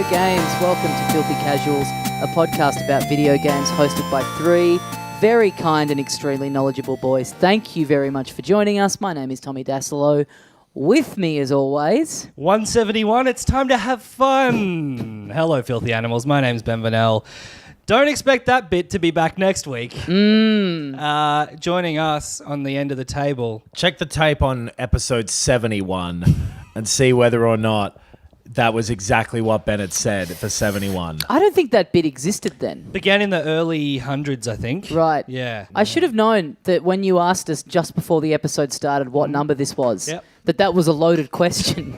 video games. Welcome to Filthy Casuals, a podcast about video games hosted by three very kind and extremely knowledgeable boys. Thank you very much for joining us. My name is Tommy Dasilo. With me, as always... 171, it's time to have fun. Hello, filthy animals. My name's Ben Vanel. Don't expect that bit to be back next week. Joining us on the end of the table. Check the tape on episode 71 and see whether or not that was exactly what Bennett said for 71. I don't think that bit existed then. Began in the early hundreds, I think. Right. Yeah. I should have known that when you asked us just before the episode started what number this was, Yep. that was a loaded question.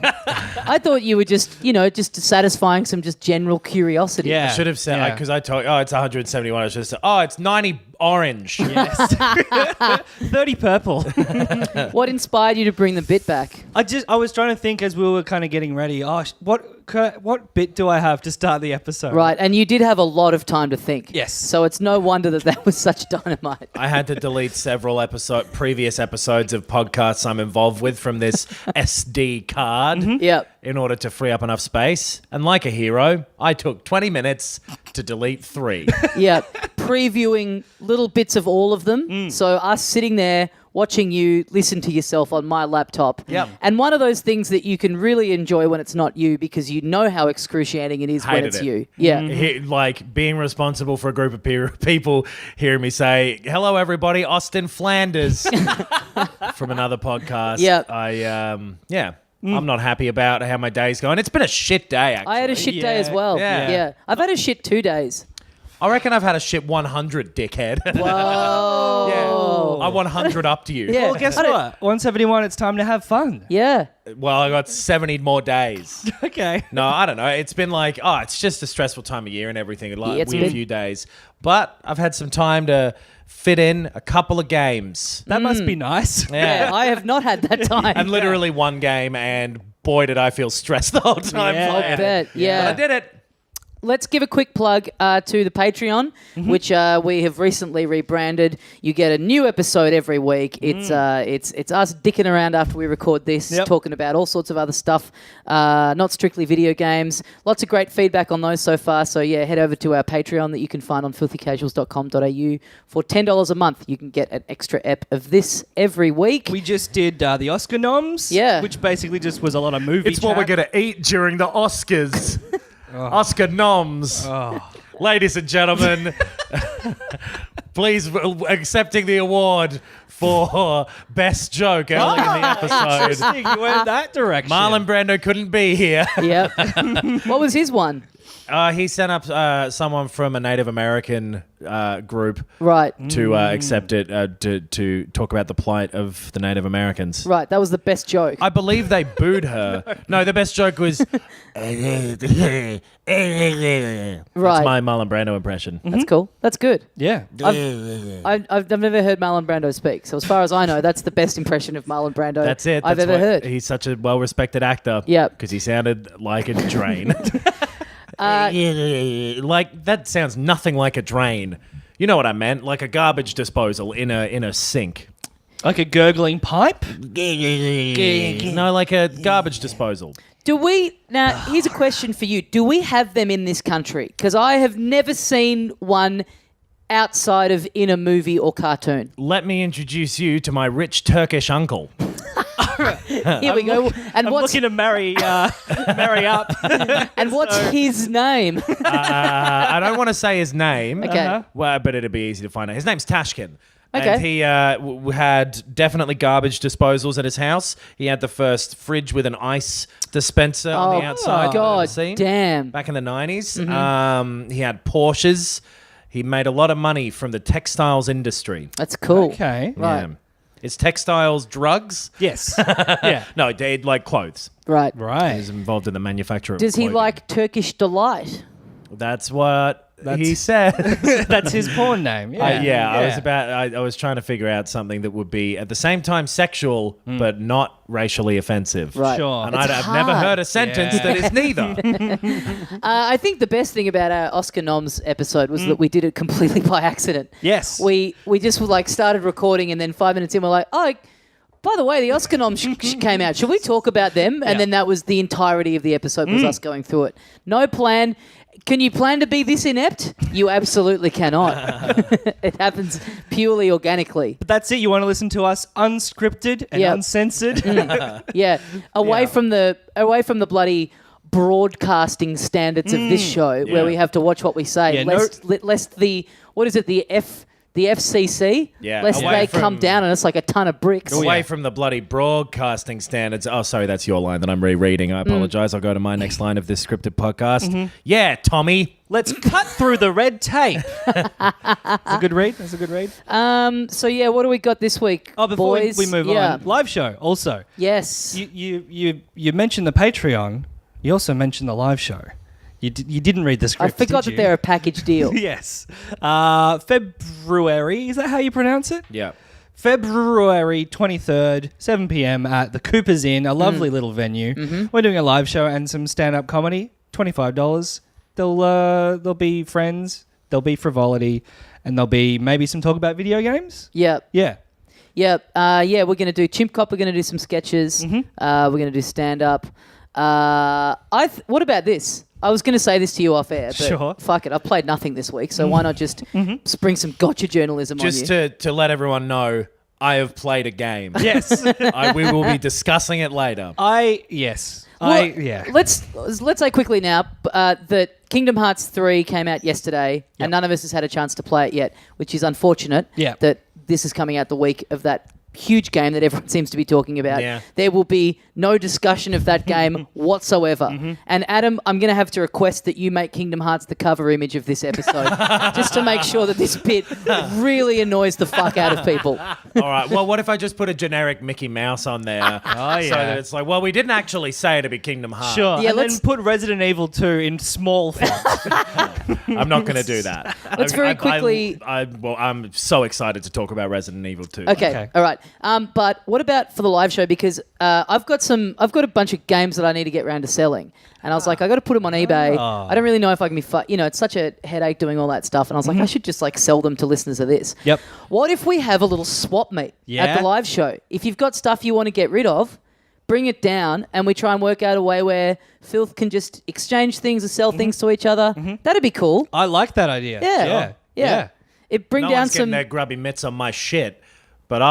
I thought you were just satisfying some just general curiosity. Yeah. I should have said, because I told it's 171. I should have said, it's 90 orange. Yes. 30 purple. What inspired you to bring the bit back? I was trying to think as we were kind of getting ready. What bit do I have to start the episode? Right, and you did have a lot of time to think. Yes. So it's no wonder that was such dynamite. I had to delete several previous episodes of podcasts I'm involved with from this SD card Yep. in order to free up enough space. And like a hero, I took 20 minutes to delete 3. Yeah, previewing little bits of all of them. So us sitting there watching you listen to yourself on my laptop. Yep. And one of those things that you can really enjoy when it's not you because you know how excruciating it is when Hated it's it. you. Yeah. Like being responsible for a group of people hearing me say, "Hello, everybody, Austin Flanders," from another podcast. Yep. I'm not happy about how my day's going. It's been a shit day, actually. I had a shit day as well. Yeah. I've had a shit 2 days. I reckon I've had a shit 100, dickhead. Whoa. Yeah. I 100 up to you. Yeah. Well, guess what? 171, it's time to have fun. Yeah. Well, I got 70 more days. Okay. No, I don't know. It's been like, it's just a stressful time of year and everything. Like it's weird been- few days. But I've had some time to fit in a couple of games. That must be nice. Yeah, I have not had that time. And literally one game, and boy, did I feel stressed the whole time. Yeah. I'll playing it. bet. Yeah. But I did it. Let's give a quick plug to the Patreon, which we have recently rebranded. You get a new episode every week. It's us dicking around after we record this, talking about all sorts of other stuff, not strictly video games. Lots of great feedback on those so far. So yeah, head over to our Patreon that you can find on filthycasuals.com.au. For $10 a month, you can get an extra ep of this every week. We just did the Oscar noms, which basically just was a lot of movie It's what we're chat. going to eat during the Oscars. Oscar noms. Ladies and gentlemen, please accepting the award for Best Joke early in the episode. Interesting, you went that direction. Marlon Brando couldn't be here. Yep. What was his one? He sent up someone from a Native American group Right. to accept it, to talk about the plight of the Native Americans. Right. That was the best joke. I believe they booed her. No, the best joke was... That's my Marlon Brando impression. That's cool. That's good. Yeah. I've never heard Marlon Brando speak, so as far as I know, that's the best impression of Marlon Brando That's it. I've That's ever why heard. He's such a well-respected actor. Yep. Because he sounded like a drain. Like, that sounds nothing like a drain. You know what I meant? Like a garbage disposal in a sink. Like a gurgling pipe? No, like a garbage disposal. Now, here's a question for you. Do we have them in this country? Because I have never seen one outside of in a movie or cartoon. Let me introduce you to my rich Turkish uncle. Here we go. And I'm what's looking to marry up. and what's his name? I don't want to say his name. Okay. Well, but it'd be easy to find out. His name's Tashkin. Okay. And he had definitely garbage disposals at his house. He had the first fridge with an ice dispenser on the outside. God Seen? damn. Back in the 90s. He had Porsches. He made a lot of money from the textiles industry. That's cool. Okay. Right. Yeah. Is textiles drugs? Yes. Yeah. No, they'd like clothes. Right. Right. He's involved in the manufacture of Does he clothing. like Turkish Delight? That's what he said. That's his porn name. Yeah. I was trying to figure out something that would be at the same time sexual but not racially offensive. Right. Sure. And It's I've never hard. heard a sentence that is neither. I think the best thing about our Oscar noms episode was that we did it completely by accident. Yes. We just like started recording and then 5 minutes in we're like, By the way, the Oscar noms came out. Should we talk about them? And then that was the entirety of the episode was us going through it. No plan. Can you plan to be this inept? You absolutely cannot. It happens purely organically. But that's it. You want to listen to us unscripted and uncensored. Yeah, away from the bloody broadcasting standards of this show, where we have to watch what we say. Lest the FCC, lest they come down on us like a ton of bricks. Away from the bloody broadcasting standards. Oh, sorry, that's your line that I'm rereading. I apologize. I'll go to my next line of this scripted podcast. Yeah, Tommy. Let's cut through the red tape. That's a good read. So yeah, what do we got this week? Oh, before boys? we move on, live show also. Yes. You mentioned the Patreon. You also mentioned the live show. You didn't read the script. I forgot that they're a package deal. Yes. February, is that how you pronounce it? Yeah. February 23rd, 7 p.m. at the Cooper's Inn, a lovely little venue. We're doing a live show and some stand-up comedy, $25. There'll be friends, there'll be frivolity, and there'll be maybe some talk about video games. Yep. Yeah. Yep. We're going to do Chimp Cop. We're going to do some sketches. We're going to do stand-up. What about this? I was going to say this to you off air, but sure. Fuck it. I've played nothing this week, so why not just spring some gotcha journalism on you? Just to let everyone know, I have played a game. Yes. We will be discussing it later. Let's say quickly now that Kingdom Hearts 3 came out yesterday, and none of us has had a chance to play it yet, which is unfortunate. Yeah. That this is coming out the week of that huge game that everyone seems to be talking about. Yeah. There will be no discussion of that game whatsoever. And Adam, I'm going to have to request that you make Kingdom Hearts the cover image of this episode just to make sure that this bit really annoys the fuck out of people. All right. Well, what if I just put a generic Mickey Mouse on there? So that it's like, well, we didn't actually say it'd be Kingdom Hearts. Sure. Yeah, and then put Resident Evil 2 in small font. I'm not going to do that. Let's very quickly... I'm so excited to talk about Resident Evil 2. Okay. All right. But what about for the live show? Because I've got a bunch of games that I need to get around to selling, and I was like, I got to put them on eBay. I don't really know if I can be, it's such a headache doing all that stuff, and I was like, I should just sell them to listeners of this. Yep. What if we have a little swap meet at the live show? If you've got stuff you want to get rid of, bring it down, and we try and work out a way where Filth can just exchange things or sell things to each other. That'd be cool. I like that idea. Yeah. It bring No down one's some. getting their grubby mitts on my shit, but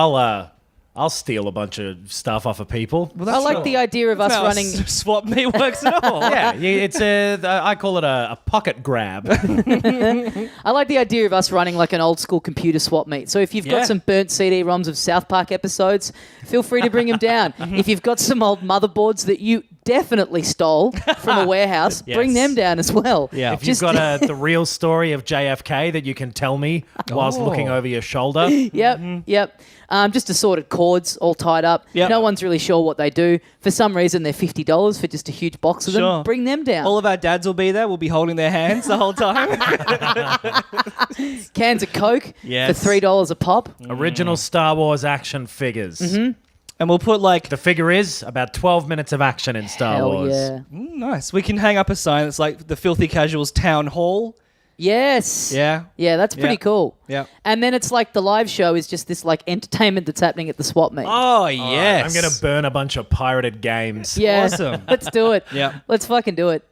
I'll steal a bunch of stuff off of people. Well, I like the idea of us running. Swap meet works at all. It's I call it a pocket grab. I like the idea of us running like an old school computer swap meet. So if you've got some burnt CD-ROMs of South Park episodes, feel free to bring them down. If you've got some old motherboards that you definitely stole from a warehouse, bring them down as well. Yeah. If you've got the real story of JFK that you can tell me whilst looking over your shoulder. Yep. Just assorted cords all tied up. Yep. No one's really sure what they do. For some reason, they're $50 for just a huge box of them. Bring them down. All of our dads will be there. We'll be holding their hands the whole time. Cans of Coke for $3 a pop. Original Star Wars action figures. And we'll put the figure is about 12 minutes of action in Star Wars. Yeah. Nice. We can hang up a sign that's like the Filthy Casuals Town Hall. Yes. Yeah. Yeah, that's pretty cool. Yeah. And then it's like the live show is just this entertainment that's happening at the swap meet. Oh, yes. I'm going to burn a bunch of pirated games. Yeah. Awesome. Let's do it. Yeah. Let's fucking do it.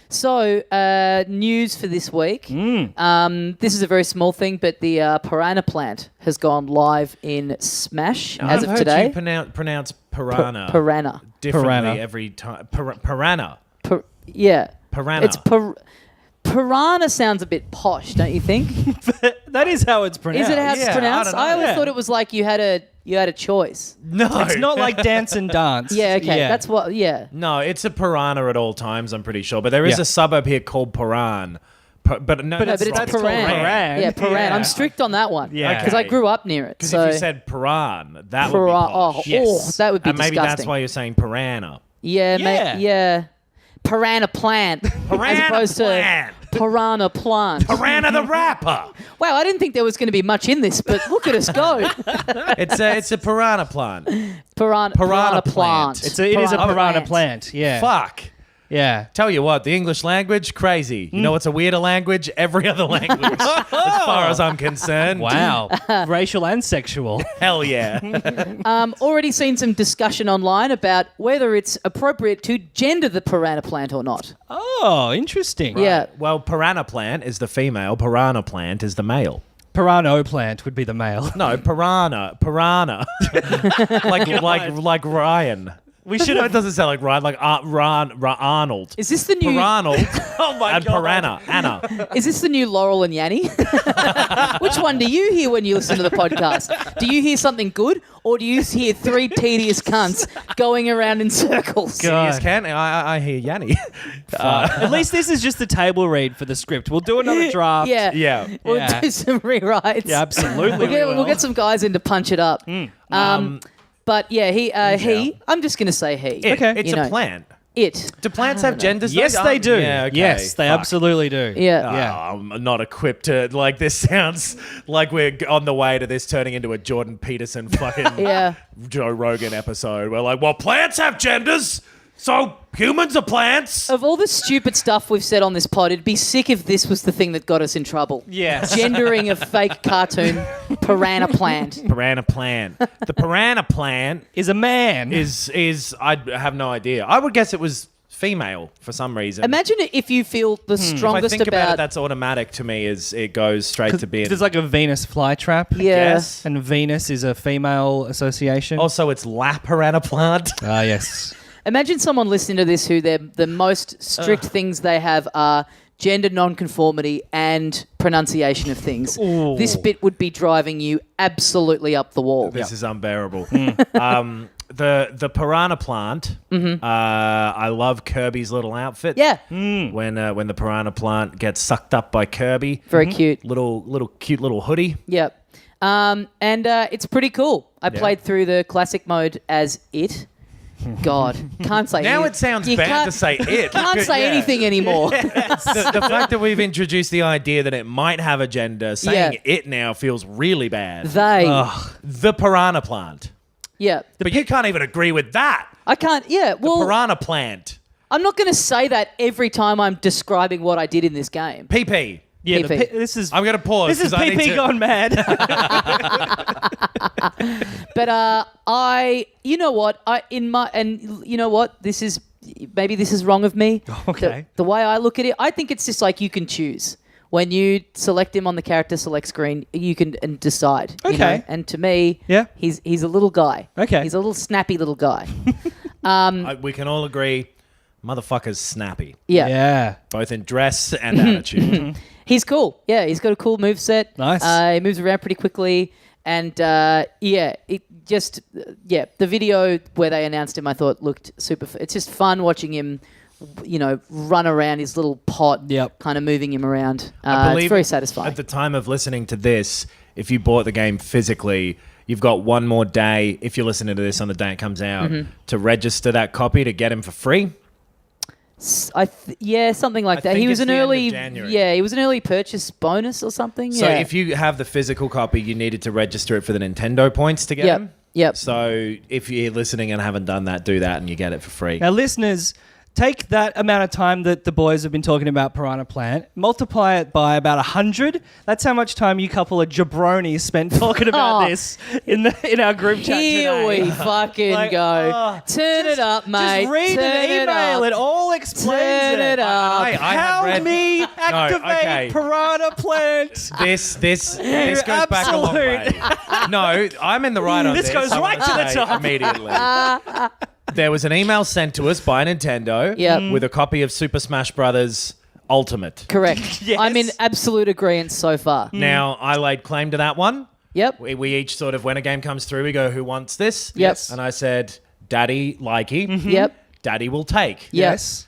So news for this week. This is a very small thing, but the Piranha plant has gone live in Smash as of today. I've heard you pronounce piranha. Piranha. Differently every time. Piranha. Yeah. Piranha. It's Piranha sounds a bit posh, don't you think? That is how it's pronounced. Is it how it's pronounced? I always Yeah. thought it was like you had a choice. No. It's not like dance and dance. Yeah, okay. That's what, No, it's a piranha at all times, I'm pretty sure. But there is a suburb here called Paran. But it's wrong. Paran. Yeah, Paran. Yeah. I'm strict on that one. Yeah. Because I grew up near it. Because So if you said Paran, that would be posh. that would be And maybe disgusting. that's why you're saying piranha. Yeah. Piranha plant. As Piranha opposed plant. to Piranha plant. Piranha the rapper. Wow, I didn't think there was going to be much in this, but look at us go. It's a piranha plant. Piranha plant. plant. It is a piranha plant. Yeah. Fuck. Yeah. Tell you what, the English language, crazy. You know what's a weirder language? Every other language, as far as I'm concerned. Wow. Racial and sexual. Hell yeah. Already seen some discussion online about whether it's appropriate to gender the piranha plant or not. Oh, interesting. Yeah. Well, piranha plant is the female, piranha plant is the male. Piranha plant would be the male. No, piranha. like Ryan. We should It have. doesn't sound like Ryan, like Arnold. Is this the new? Piranha Oh my and God. piranha, Anna. Is this the new Laurel and Yanni? Which one do you hear when you listen to the podcast? Do you hear something good, or do you hear three tedious cunts going around in circles? God. Yes, can I hear Yanni. At least this is just the table read for the script. We'll do another draft. Yeah. Yeah. We'll Yeah. do some rewrites. Yeah, absolutely. We'll get some guys in to punch it up. But yeah, he. I'm just gonna say he. Okay. It's You a know. plant. It. Do plants have genders? Yes, though? they do. Yeah, okay, Yes, they fuck. absolutely do. Yeah. Yeah. I'm not equipped to, like, this sounds like we're on the way to this turning into a Jordan Peterson fucking Yeah. Joe Rogan episode. We're like, well, plants have genders, so humans are plants. Of all the stupid stuff we've said on this pod, it'd be sick if this was the thing that got us in trouble. Yes. Gendering a fake cartoon piranha plant. Piranha plant. The piranha plant Is a man. is I have no idea. I would guess it was female for some reason. Imagine if you feel the if I strongest think about it, about. that's automatic to me. Is it goes straight to being. There's like a Venus flytrap. Yeah. Yes. And Venus is a female association. Also, it's la piranha plant. Ah, yes. Imagine someone listening to this who the most strict things they have are gender non-conformity and pronunciation of things. Ooh. This bit would be driving you absolutely up the wall. This is unbearable. The piranha plant. I love Kirby's little outfit. Yeah, When the piranha plant gets sucked up by Kirby, very cute. little cute little hoodie. Yep. And it's pretty cool. I played through the classic mode as it. God, can't say Now any- it sounds you bad can't- to say it. Can't say Yeah. anything anymore. The fact that we've introduced the idea that it might have a gender, saying Yeah. it now feels really bad. They. The piranha plant. Yeah. But you can't even agree with that. I can't. Yeah. Well, Piranha plant. I'm not going to say that every time I'm describing what I did in this game. PP. Yeah, PP. this is I'm going to pause. this is 'cause I need PP to- gone mad. But you know what? You know what? This is wrong of me. Okay. The way I look at it, I think it's just like you can choose. When you select him on the character select screen, you can and decide. you Okay. know? And to me, Yeah. he's a little guy. Okay. He's a little snappy little guy. We can all agree, motherfucker's snappy, Yeah. Yeah. both in dress and attitude. He's cool. Yeah, he's got a cool moveset. Nice. He moves around pretty quickly. And the video where they announced him, I thought looked super. It's just fun watching him, run around his little pot, Yep. kind of moving him around. I believe It's very satisfying. At the time of listening to this, if you bought the game physically, you've got one more day, if you're listening to this on the day it comes out, to register that copy to get him for free. Something like that. think He was it's an the end of early, January. he was an early purchase bonus or something. So yeah. if you have the physical copy, you needed to register it for the Nintendo points to get him. Yep. So if you're listening and haven't done that, do that and you get it for free. Now, listeners, take that amount of time that the boys have been talking about Piranha Plant, multiply it by about 100. That's how much time you couple of jabronis spent talking about Oh. this in our group chat Here today. we fucking Like, go. Turn it up, mate. Just read Turn an email. It up. all explains Turn it up. I had Help read- me activate okay. Piranha Plant. This goes back a long way. No, I'm in the right on this. This goes I right wanna to the say top. immediately. There was an email sent to us by Nintendo Yep. with a copy of Super Smash Brothers Ultimate. Correct. Yes. I'm in absolute agreement so far. Now, I laid claim to that one. Yep. We each sort of, when a game comes through, we go, who wants this? Yep. And I said, Daddy, likey. Yep. Daddy will take. Yep. Yes.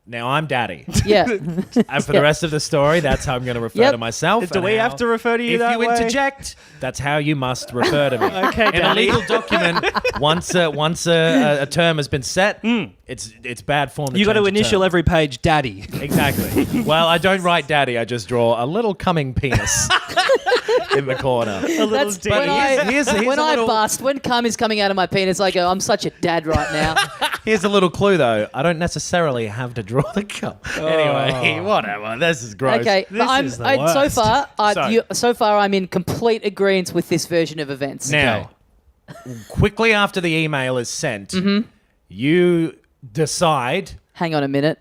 Now I'm Daddy. Yeah. And for the rest of the story, that's how I'm going to refer Yep. to myself. Do and we how- have to refer to you if that you way? interject, that's how you must refer to me. Okay, In a Daddy. legal document, once a term has been set, it's bad form. You got to change a initial term. every page, Daddy. Exactly. Well, I don't write Daddy. I just draw a little coming penis in the corner. That's D. when But here's when a I little- bust, when cum is coming out of my penis, I go, I'm such a dad right now. Here's a little clue, though. I don't necessarily have to draw the cup. Anyway, whatever. This is gross. Okay, This is the worst. So far, I'm in complete agreement with this version of events. Now, quickly after the email is sent, you decide Hang on a minute.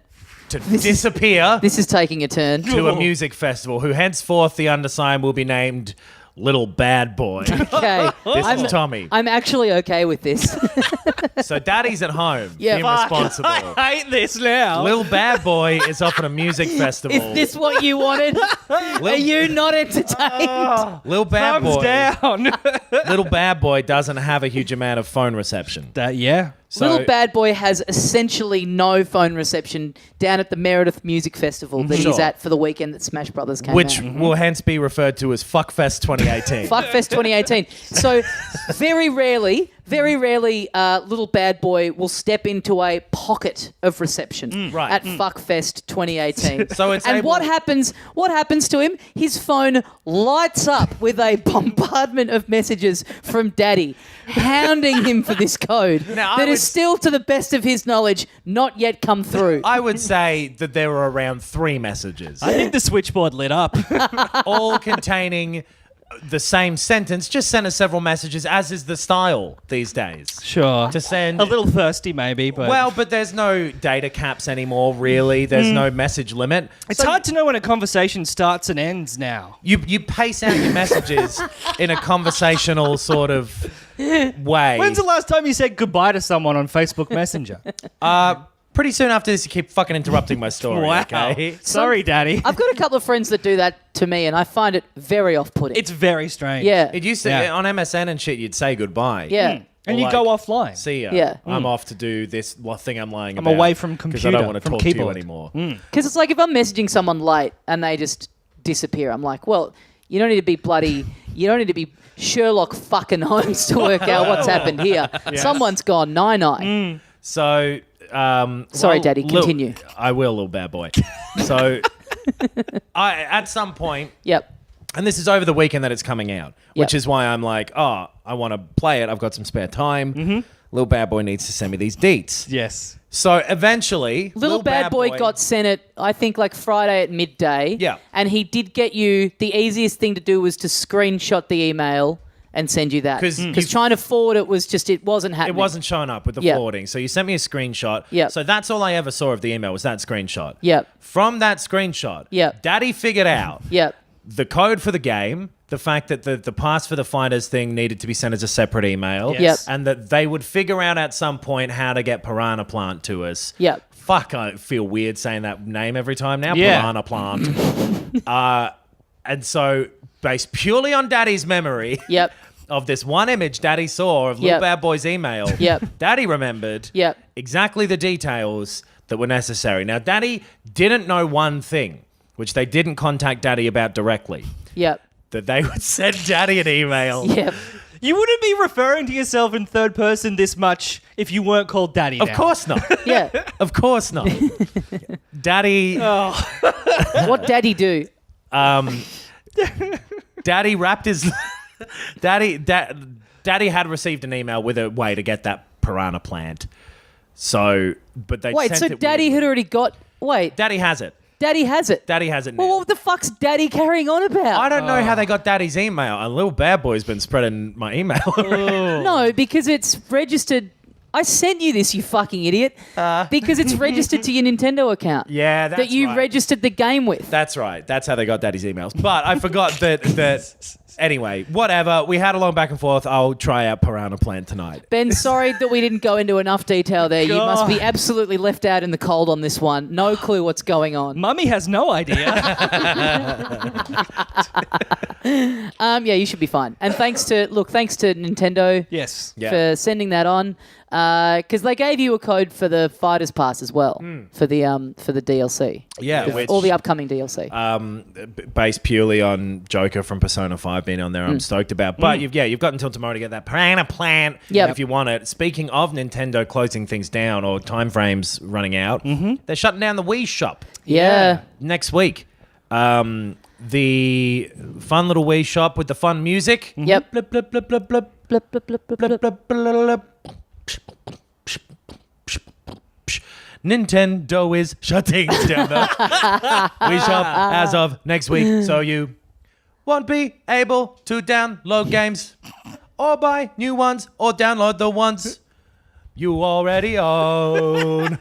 to disappear This is taking a turn. to a music festival, who henceforth the undersigned will be named Little Bad Boy. Okay, This is Tommy. I'm actually okay with this. So Daddy's at home, Yeah. being Fuck. responsible. I hate this now. Little Bad Boy is off at a music festival. Is this what you wanted? Are you not entertained? Little Bad Thumbs Boy. down. Little Bad Boy doesn't have a huge amount of phone reception. Yeah. So, Little Bad Boy has essentially no phone reception down at the Meredith Music Festival that he's Sure. at for the weekend that Smash Brothers came which out. will hence be referred to as Fuckfest 2018. Fuckfest 2018. So very rarely, Little Bad Boy will step into a pocket of reception Right. at Fuckfest 2018. So it's and able- what happens to him? His phone lights up with a bombardment of messages from Daddy, hounding him for this code Now, I that is would- still, to the best of his knowledge, not yet come through. I would say that there were around 3 messages, I think the switchboard lit up. all containing the same sentence, just sent us several messages, as is the style these days. Sure. To send A little thirsty, maybe, but but there's no data caps anymore, really. There's no message limit. it's hard to know when a conversation starts and ends now. You pace out your messages in a conversational sort of way. When's the last time you said goodbye to someone on Facebook Messenger? Pretty soon after this, you keep fucking interrupting my story. Wow. Okay? Sorry, Daddy. I've got a couple of friends that do that to me, and I find it very off-putting. It's very strange. yeah, It used to, Yeah. on MSN and shit, you'd say goodbye. yeah. And Or you like, go offline. See ya. Yeah. I'm off to do this thing I'm lying I'm about. away from Because I computer, don't want to from talk to you keyboard. anymore. Because it's like if I'm messaging someone late and they just disappear, I'm like, well, you don't need to be Sherlock fucking Holmes to work out what's happened here. Someone's gone nine-eye. So, Sorry, Daddy, continue. I will, little bad boy. So, at some point, Yep. and this is over the weekend that it's coming out, which Yep. is why I'm like, I want to play it. I've got some spare time. Little bad boy needs to send me these deets. Yes. So eventually, Little Bad Boy got sent it, I think, like Friday at midday. Yeah. And he did get you, the easiest thing to do was to screenshot the email and send you that. 'Cause Because trying to forward it was just, it wasn't happening. It wasn't showing up with the Yep. forwarding. So you sent me a screenshot. Yep. So that's all I ever saw of the email was that screenshot. Yep. From that screenshot, Yep. Daddy figured out Yep. the code for the game, the fact that the pass for the finders thing needed to be sent as a separate email, Yes. and that they would figure out at some point how to get Piranha Plant to us. Yep. Fuck, I feel weird saying that name every time now. Yeah. Piranha Plant. And so, based purely on Daddy's memory Yep. of this one image Daddy saw of Little Yep. Bad Boy's email, Yep. Daddy remembered Yep. exactly the details that were necessary. Now, Daddy didn't know one thing, which they didn't contact Daddy about directly, Yep. that they would send Daddy an email. Yep. You wouldn't be referring to yourself in third person this much if you weren't called Daddy Of now. course not. Yeah. Of course not. Daddy, What Daddy do? Daddy wrapped his... Daddy had received an email with a way to get that Piranha Plant. So, but they Wait, sent so it Daddy weirdly. had already got... Wait, Daddy has it. Daddy has it. Daddy has it now. Well, what the fuck's Daddy carrying on about? I don't know how they got Daddy's email. A Little Bad Boy's been spreading my email around. No, because it's registered... I sent you this, you fucking idiot. Because it's registered to your Nintendo account. Yeah, that's that you right. registered the game with. That's right. That's how they got Daddy's emails. But I forgot that anyway, whatever. We had a long back and forth. I'll try out Piranha Plant tonight. Ben, sorry that we didn't go into enough detail there. You must be absolutely left out in the cold on this one. No clue what's going on. Mummy has no idea. Yeah, you should be fine. And thanks to Nintendo Yes. Yeah. for sending that on. Because they gave you a code for the Fighters Pass as well for the DLC. Yeah, which, All the upcoming DLC. based purely on Joker from Persona 5 being on there, I'm stoked about. But you've got until tomorrow to get that Piranha Plant Yep. if you want it. Speaking of Nintendo closing things down or time frames running out, they're shutting down the Wii Shop yeah. next week. The fun little Wii Shop with the fun music. Yep. Blip, blip, blip, blip, blip. Blip, blip, blip, blip, blip. Blip, blip, blip. Nintendo is shutting down the Wii Shop as of next week. So you won't be able to download games or buy new ones or download the ones you already own.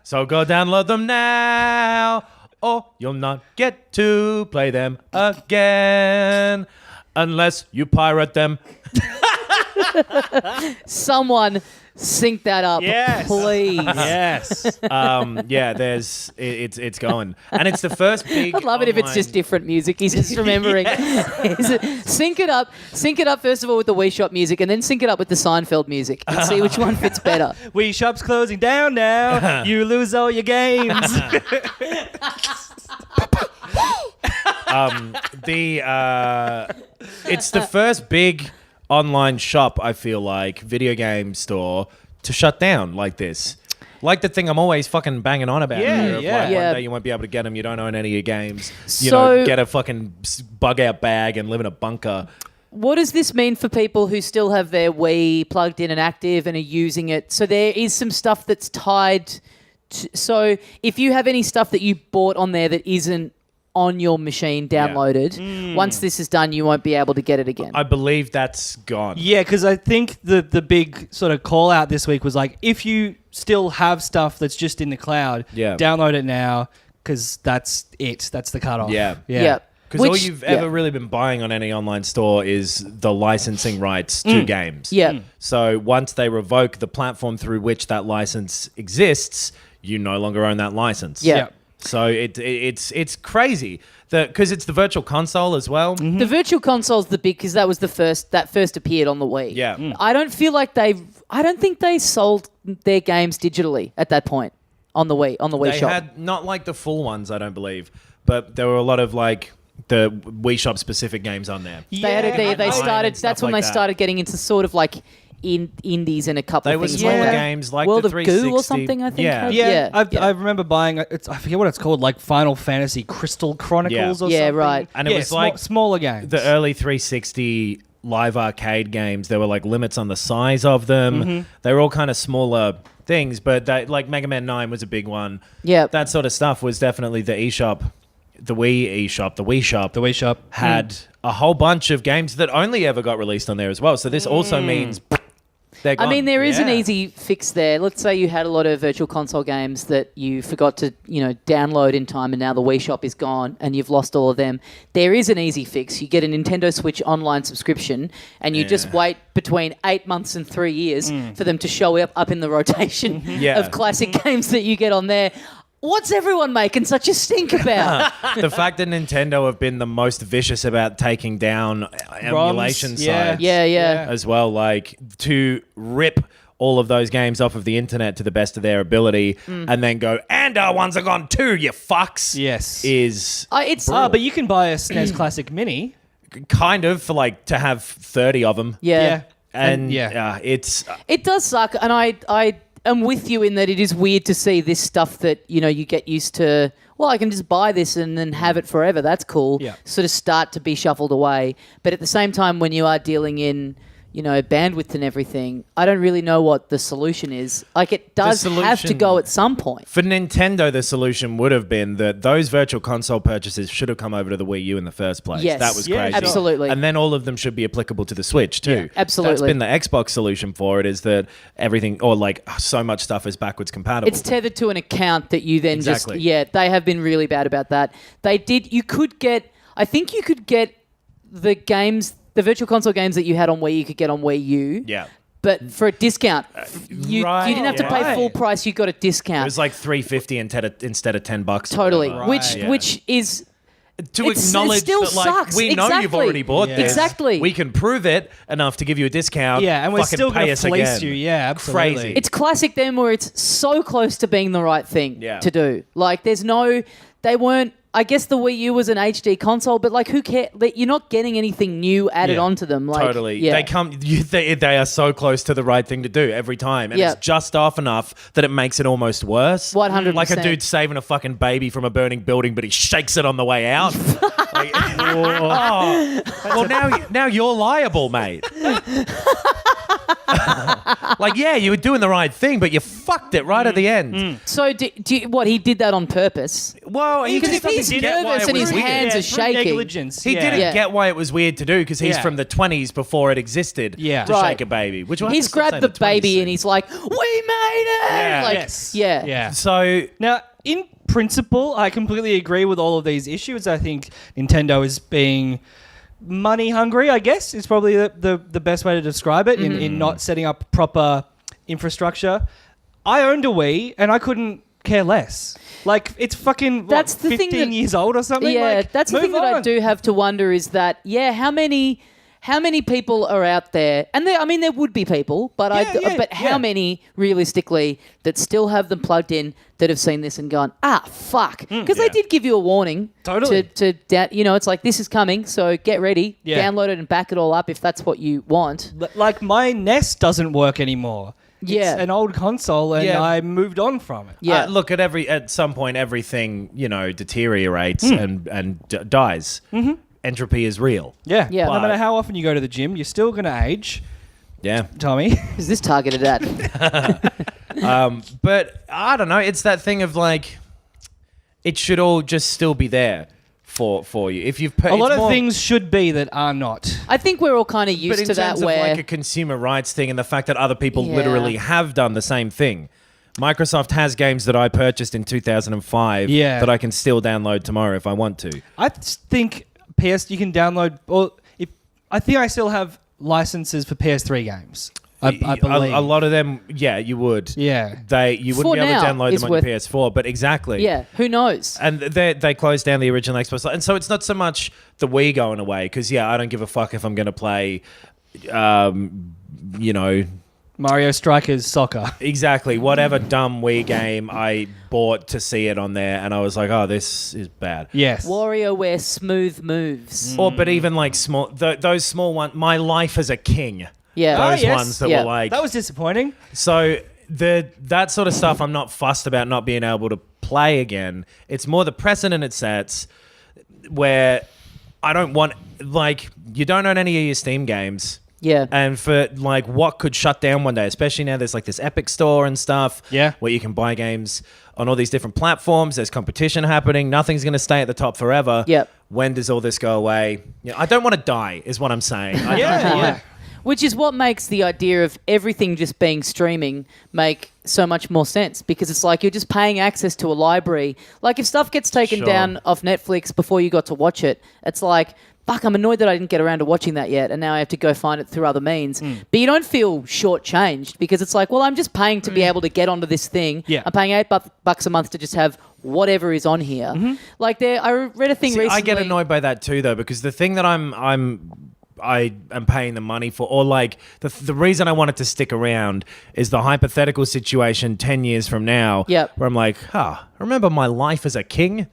So go download them now or you'll not get to play them again unless you pirate them. Someone sync that up, please. Yes. It's going. And it's the first big I'd love it if it's just different music. He's just remembering. Sync it up. Sync it up first of all with the Wii Shop music, and then sync it up with the Seinfeld music, and see which one fits better. Wii Shop's closing down now. You lose all your games. It's the first big online shop, I feel like, video game store to shut down like this. Like the thing I'm always fucking banging on about. Yeah, here of yeah. Like, Yeah. one day you won't be able to get them. You don't own any of your games. You So- know, get a fucking bug out bag and live in a bunker. What does this mean for people who still have their Wii plugged in and active and are using it? So there is some stuff that's tied to, so if you have any stuff that you bought on there that isn't on your machine downloaded, once this is done, you won't be able to get it again. I believe that's gone. Yeah, because I think the big sort of call out this week was like, if you still have stuff that's just in the cloud, download it now because that's it. That's the cutoff. Yeah. Yep. Because all you've ever really been buying on any online store is the licensing rights to games. Yeah. So once they revoke the platform through which that license exists, you no longer own that license. Yeah. Yeah. So it's crazy because it's the virtual console as well. The Virtual Console's the big, because that was that first appeared on the Wii. Yeah. I don't feel like I don't think they sold their games digitally at that point on the Wii They Shop. had not like the full ones, I don't believe, but there were a lot of like the Wii Shop specific games on there. They started. and stuff That's when like they that. started getting into sort of like indies and a couple They of were things. smaller like that. games like World the of 360. Goo or something. I think. Yeah. had. I remember buying. I forget what it's called, like Final Fantasy Crystal Chronicles or Yeah, something. right. And it was like smaller games. The early 360 live arcade games, there were like limits on the size of them. They were all kind of smaller things, but like Mega Man 9 was a big one. Yeah. That sort of stuff was definitely the eShop. The Wii eShop, the Wii Shop had a whole bunch of games that only ever got released on there as well. So this also means they're gone. I mean, there is an Yeah. easy fix there. Let's say you had a lot of Virtual Console games that you forgot to, download in time, and now the Wii Shop is gone, and you've lost all of them. There is an easy fix. You get a Nintendo Switch online subscription, and you just wait between 8 months and 3 years for them to show up in the rotation of classic games that you get on there. What's everyone making such a stink about? The fact that Nintendo have been the most vicious about taking down emulation sites Yeah. as well, like to rip all of those games off of the internet to the best of their ability and then go, and our ones are gone too, you fucks. Yes. Is It's but you can buy a SNES Classic Mini. kind of for like to have 30 of them. yeah. And yeah. it's It does suck, and I am with you in that it is weird to see this stuff that, you get used to. Well, I can just buy this and then have it forever. That's cool. Yeah. Sort of start to be shuffled away. But at the same time, when you are dealing in, bandwidth and everything, I don't really know what the solution is. Like, it does have to go at some point. for Nintendo, the solution would have been that those virtual console purchases should have come over to the Wii U in the first place. Yes. That was Yeah, crazy. absolutely. And then all of them should be applicable to the Switch too. Yeah, absolutely. That's been the Xbox solution for it, is that everything, or like so much stuff is backwards compatible. It's tethered to an account that you then Exactly. they have been really bad about that. I think you could get the games, the Virtual Console games that you had on Wii, you could get on Wii U. Yeah. But for a discount, you didn't have to pay full price. You got a It discount. was like $3.50 instead of $10. Totally, or whatever. which is to acknowledge it still that, like, sucks. we know you've Exactly. already bought this. Exactly. We can prove it enough to give you a discount. Yeah, and we're Fucking still pay going to us fleece again. you. Yeah, absolutely. Crazy. it's classic them where it's so close to being the right thing to do. Like they weren't. I guess the Wii U was an HD console, but like, who cares? You're not getting anything new added onto them. Like, Totally. Yeah. They are so close to the right thing to do every time. And it's just off enough that it makes it almost worse. 100%. Like a dude saving a fucking baby from a burning building, but he shakes it on the way out. Like, well, now you're liable, mate. Like, yeah, you were doing the right thing, but you fucked it right at the end. So, he did that on purpose? Well, he Because just if he's doesn't get why nervous it and was his weird. hands are through shaking. negligence. He didn't Yeah. get why it was weird to do because he's Yeah. from the 20s before it existed Yeah. to Right. shake a baby. Which we'll have He's to stop grabbed saying the 20s baby soon. and he's like, "We made it!" Yeah. Like, Yes. yeah. Yeah. So Now, in principle, I completely agree with all of these issues. I think Nintendo is being money hungry, I guess, is probably the best way to describe it, in not setting up proper infrastructure. I owned a Wii and I couldn't care less. Like, it's fucking That's the 15 thing that- years old or something. Yeah, Like, that's the thing move that I on. do have to wonder is that, how many people are out there? And there would be people, but how many realistically that still have them plugged in that have seen this and gone, fuck, because they did give you a warning. Totally. It's like, this is coming, so get ready, Yeah. download it and back it all up if that's what you want. Like, my NES doesn't work anymore. Yeah. It's an old console and Yeah. I moved on from it. Yeah. look, at some point, everything, deteriorates and dies. Mm-hmm. Entropy is real. Yeah. Yeah. No But- matter how often you go to the gym, you're still going to age, Yeah. Tommy. Is this targeted at? But I don't know. It's that thing of like, it should all just still be there for you. If you've put A lot of things should be that are not. I think we're all kind of but used in to that terms of where... like a consumer rights thing and the fact that other people Yeah. literally have done the same thing. Microsoft has games that I purchased in 2005 Yeah. that I can still download tomorrow if I want to. I think you can download. I think I still have licenses for PS3 games. I believe A lot of them, yeah, you would. Yeah. You For wouldn't be able now to download is them on your worth- PS4, but exactly. Yeah, who knows? And they closed down the original Xbox. And so it's not so much the Wii going away, because, I don't give a fuck if I'm going to play, Mario Strikers Soccer. exactly whatever dumb Wii game I bought to see it on there. And I was like, oh, this is bad. Yes. WarioWare smooth moves. But even like small, those small ones, My Life as a King. Yeah. Those yes. ones that Yeah. were like... That was disappointing. So that sort of stuff, I'm not fussed about not being able to play again. It's more the precedent it sets where I don't want, like, you don't own any of your Steam games. Yeah. And for like what could shut down one day, especially now there's like this Epic Store and stuff, Yeah. where you can buy games on all these different platforms. There's competition happening. Nothing's going to stay at the top forever. Yep. When does all this go away? I don't want to die, is what I'm saying. I Yeah, don't want- yeah. Which is what makes the idea of everything just being streaming make so much more sense, because it's like you're just paying access to a library. Like if stuff gets taken Sure. down off Netflix before you got to watch it, it's like, fuck, I'm annoyed that I didn't get around to watching that yet, and now I have to go find it through other means. But you don't feel shortchanged, because it's like, well, I'm just paying to be able to get onto this thing. Yeah. I'm paying $8 a month to just have whatever is on here. Like I read a thing See, recently. I get annoyed by that too, though, because the thing that I am paying the money for, or like the reason I want it to stick around is the hypothetical situation 10 years from now, Yep. where I'm like, remember My Life as a King?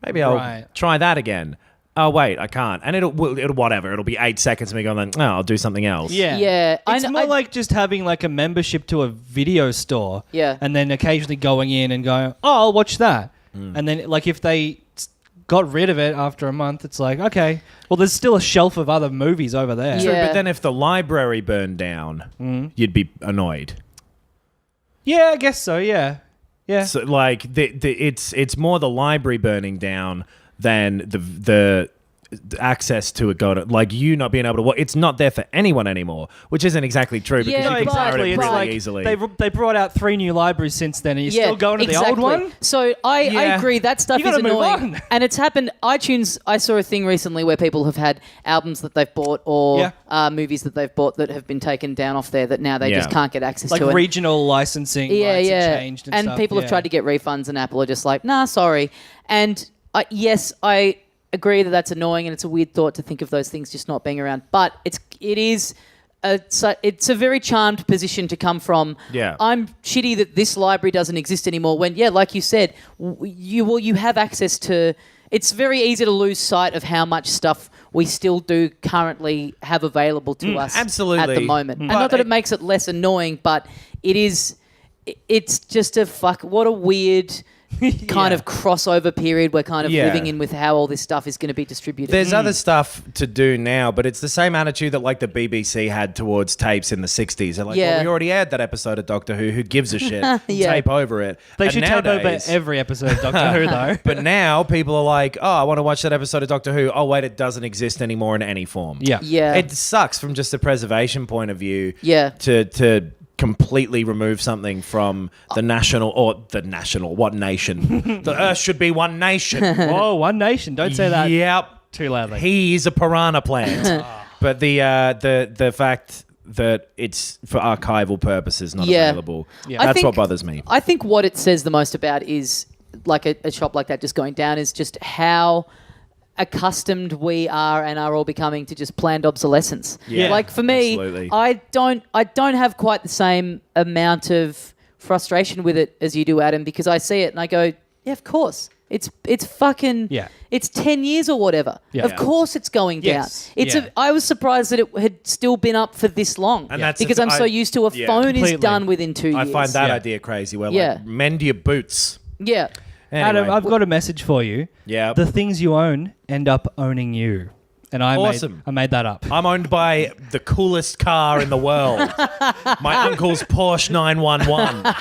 Maybe I'll Right. try that again. Oh wait, I can't, and it'll whatever. It'll be 8 seconds of me going, like, no, I'll do something else. Yeah. Yeah, It's I- more I- like just having like a membership to a video store. Yeah. And then occasionally going in and going, oh, I'll watch that. And then like if they got rid of it after a month, it's like, okay, well, there's still a shelf of other movies over there. Yeah. True, but then if the library burned down, you'd be annoyed. Yeah, I guess so. Yeah. Yeah. So like it's more the library burning down than the access to it going, like you not being able to watch. It's not there for anyone anymore, which isn't exactly true because Yeah, you No, can pirate exactly. it It's really like easily. they brought out 3 new libraries since then, and you're still going to the old one. So I Yeah. agree that stuff You is gotta move annoying, on. and it's happened. iTunes. I saw a thing recently where people have had albums that they've bought or movies that they've bought that have been taken down off there that now they just Yeah. can't get access Like to. regional licensing rights have changed and stuff. people have tried to get refunds, and Apple are just like, nah, sorry. And yes, I agree that that's annoying, and it's a weird thought to think of those things just not being around. But it's a very charmed position to come from. Yeah. I'm shitty that this library doesn't exist anymore. When like you said, you have access to. It's very easy to lose sight of how much stuff we still do currently have available to us absolutely. at the moment. And But not that it makes it less annoying, but it's just what a weird kind of crossover period we're kind of Yeah. living in with how all this stuff is going to be distributed. There's other stuff to do now, but it's the same attitude that like the BBC had towards tapes in the 60s. They're like, Yeah. well, we already aired that episode of Doctor Who gives a shit? Yeah. Tape over it. They And should tape over nowadays- every episode of Doctor Who, though. But now people are like, oh, I want to watch that episode of Doctor Who. Oh, wait, it doesn't exist anymore in any form. Yeah. Yeah. It sucks from just a preservation point of view. Yeah. To completely remove something from the national, what nation? The Earth should be one nation. Whoa, One Nation. Don't say that Yep. too loudly. He is a piranha plant. But the fact that it's for archival purposes not Yeah. available. Yeah. I That's think- what bothers me. I think what it says the most about is like a shop like that just going down is just how accustomed we are and are all becoming to just planned obsolescence. Yeah, Like for me, absolutely. I don't have quite the same amount of frustration with it as you do, Adam, because I see it and I go, yeah, of course. It's fucking Yeah. It's 10 years or whatever. Yeah. Of course it's going Yes. down. Yeah. I was surprised that it had still been up for this long. And that's because I'm so used to a yeah. phone Completely. is done within 2 years. I find that Yeah. idea crazy. Where Yeah. like mend your boots. Yeah. Anyway. Adam, I've got a message for you. Yeah. The things you own end up owning you. And Awesome. I made that up. I'm owned by the coolest car in the world. My uncle's Porsche 911.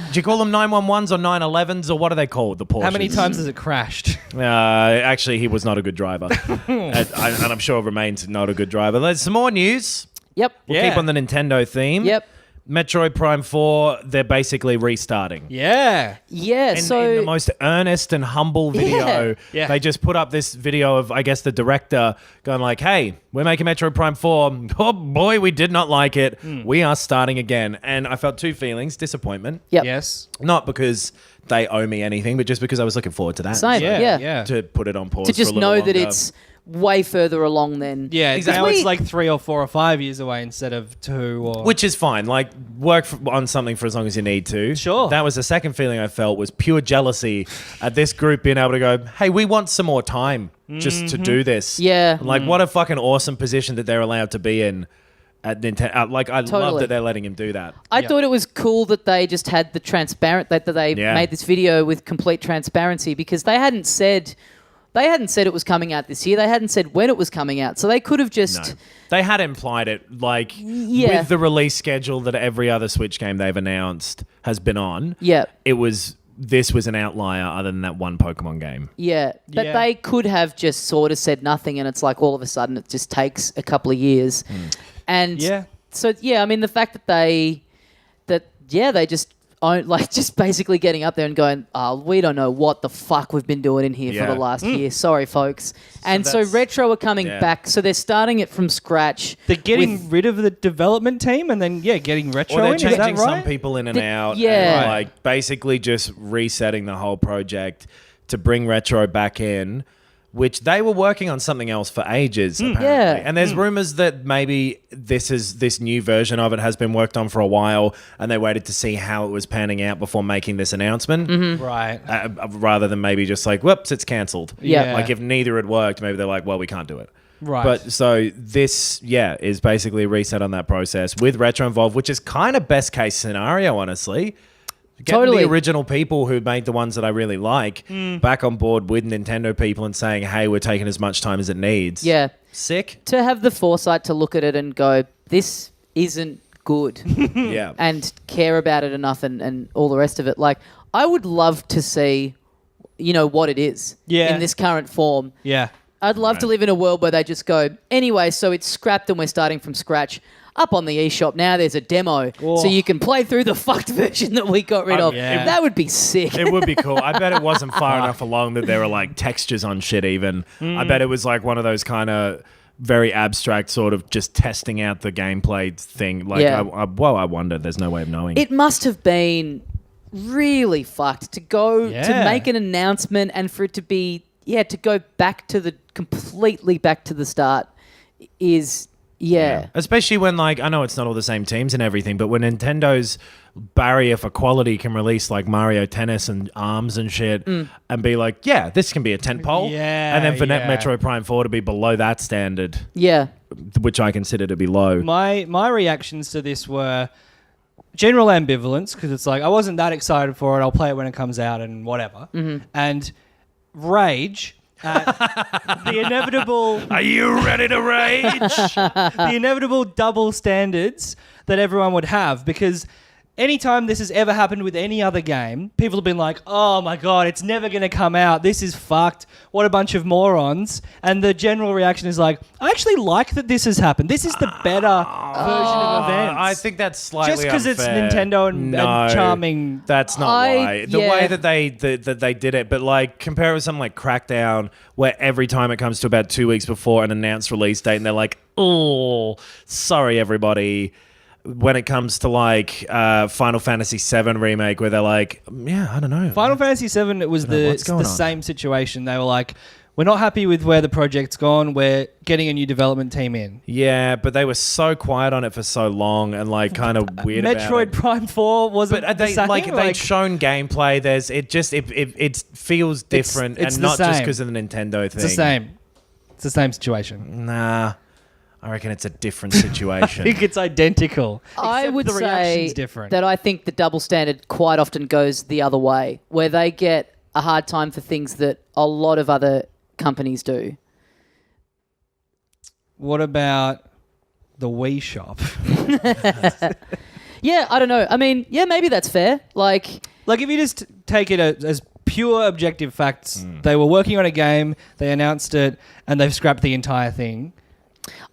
Do you call them 911s or 911s or what are they called? The Porsches. How many times has it crashed? Actually, he was not a good driver. and I'm sure remains not a good driver. There's some more news. Yep. We'll Yeah. keep on the Nintendo theme. Yep. Metroid Prime 4, they're basically restarting. Yeah. Yeah. In So the most earnest and humble video, Yeah. they just put up this video of, I guess, the director going like, hey, we're making Metroid Prime 4. Oh, boy, we did not like it. We are starting again. And I felt two feelings, disappointment. yep. Yes. Not because they owe me anything, but just because I was looking forward to that. Same. Yeah. Yeah. Yeah. To put it on pause To just for a little know that longer. it's way further along than Yeah, Exactly. now it's We- like 3 or 4 or 5 years away instead of 2 or... Which is fine. Like, work on something for as long as you need to. Sure. That was the second feeling I felt was pure jealousy at this group being able to go, hey, we want some more time just to do this. Yeah. Like, what a fucking awesome position that they're allowed to be in at Nintendo. Like, I love Totally. that they're letting him do that. I Yeah. thought it was cool that they just had the transparent that they Yeah. made this video with complete transparency because they hadn't said it was coming out this year. They hadn't said when it was coming out. So they could have just No. They had implied it, like, Yeah. with the release schedule that every other Switch game they've announced has been on. Yeah. This was an outlier other than that one Pokemon game. Yeah, but Yeah. they could have just sort of said nothing, and it's like all of a sudden it just takes a couple of years, and Yeah. So yeah, I mean the fact that they just own, like just basically getting up there and going, oh, we don't know what the fuck we've been doing in here Yeah. for the last year. Sorry, folks. And so that's- Retro are coming yeah. back, so they're starting it from scratch. They're getting with- rid of the development team and then, getting Retro Or they're in. Is that changing some right? people in and The- out. yeah. And, Right. like basically just resetting the whole project to bring Retro back in, which they were working on something else for ages, apparently. Yeah. And there's rumors that maybe this new version of it has been worked on for a while, and they waited to see how it was panning out before making this announcement. Right. Rather than maybe just like, whoops, it's cancelled. Yeah. Like if neither had worked, maybe they're like, well, we can't do it. Right. But so this, is basically a reset on that process with Retro involved, which is kind of best case scenario, honestly. Getting Totally. the original people who made the ones that I really like back on board with Nintendo people and saying, hey, we're taking as much time as it needs. Yeah, Sick. to have the foresight to look at it and go, this isn't good. Yeah. And care about it enough and all the rest of it. Like, I would love to see, what it is Yeah. in this current form. Yeah. I'd love to live in a world where they just go, anyway, so it's scrapped and we're starting from scratch. Up on the eShop now, there's a demo, Oh. so you can play through the fucked version that we got rid of. yeah. That would be sick. It would be cool. I bet it wasn't far enough along that there were like textures on shit even. I bet it was like one of those kind of very abstract sort of just testing out the gameplay thing. Like, Yeah. I wonder. There's no way of knowing. It must have been really fucked to go to Yeah. make an announcement and for it to be to go completely back to the start is Especially when, like, I know it's not all the same teams and everything, but when Nintendo's barrier for quality can release, like, Mario Tennis and ARMS and shit and be like, yeah, this can be a tentpole. Yeah, And then for yeah. Metroid Prime 4 to be below that standard, yeah which I consider to be low. My reactions to this were general ambivalence because it's like I wasn't that excited for it. I'll play it when it comes out and whatever. And rage at the inevitable. Are you ready to rage? The inevitable double standards that everyone would have because. Anytime this has ever happened with any other game, people have been like, oh my God, it's never going to come out. This is fucked. What a bunch of morons. And the general reaction is like, I actually like that this has happened. This is the better version of events. I think that's slightly just because it's unfair. Nintendo and charming. That's not why. The way that they did it, but like compare it with something like Crackdown, where every time it comes to about 2 weeks before an announced release date, and they're like, oh, sorry everybody. When it comes to like Final Fantasy VII Remake, where they're like, yeah, I don't know. Final Fantasy VII, it was the same situation. They were like, we're not happy with where the project's gone. We're getting a new development team in. Yeah, but they were so quiet on it for so long and like kind of weird about it. Metroid Prime 4 wasn't the same. They'd shown gameplay. It feels different it's and the not just same. because of the Nintendo thing. It's the same. It's the same situation. Nah. I reckon it's a different situation. I think it's identical. I except would the say reaction's different. that I think the double standard quite often goes the other way, where they get a hard time for things that a lot of other companies do. What about the Wii Shop? Yeah, I don't know. I mean, yeah, maybe that's fair. Like if you just take it as pure objective facts, they were working on a game, they announced it, and they've scrapped the entire thing.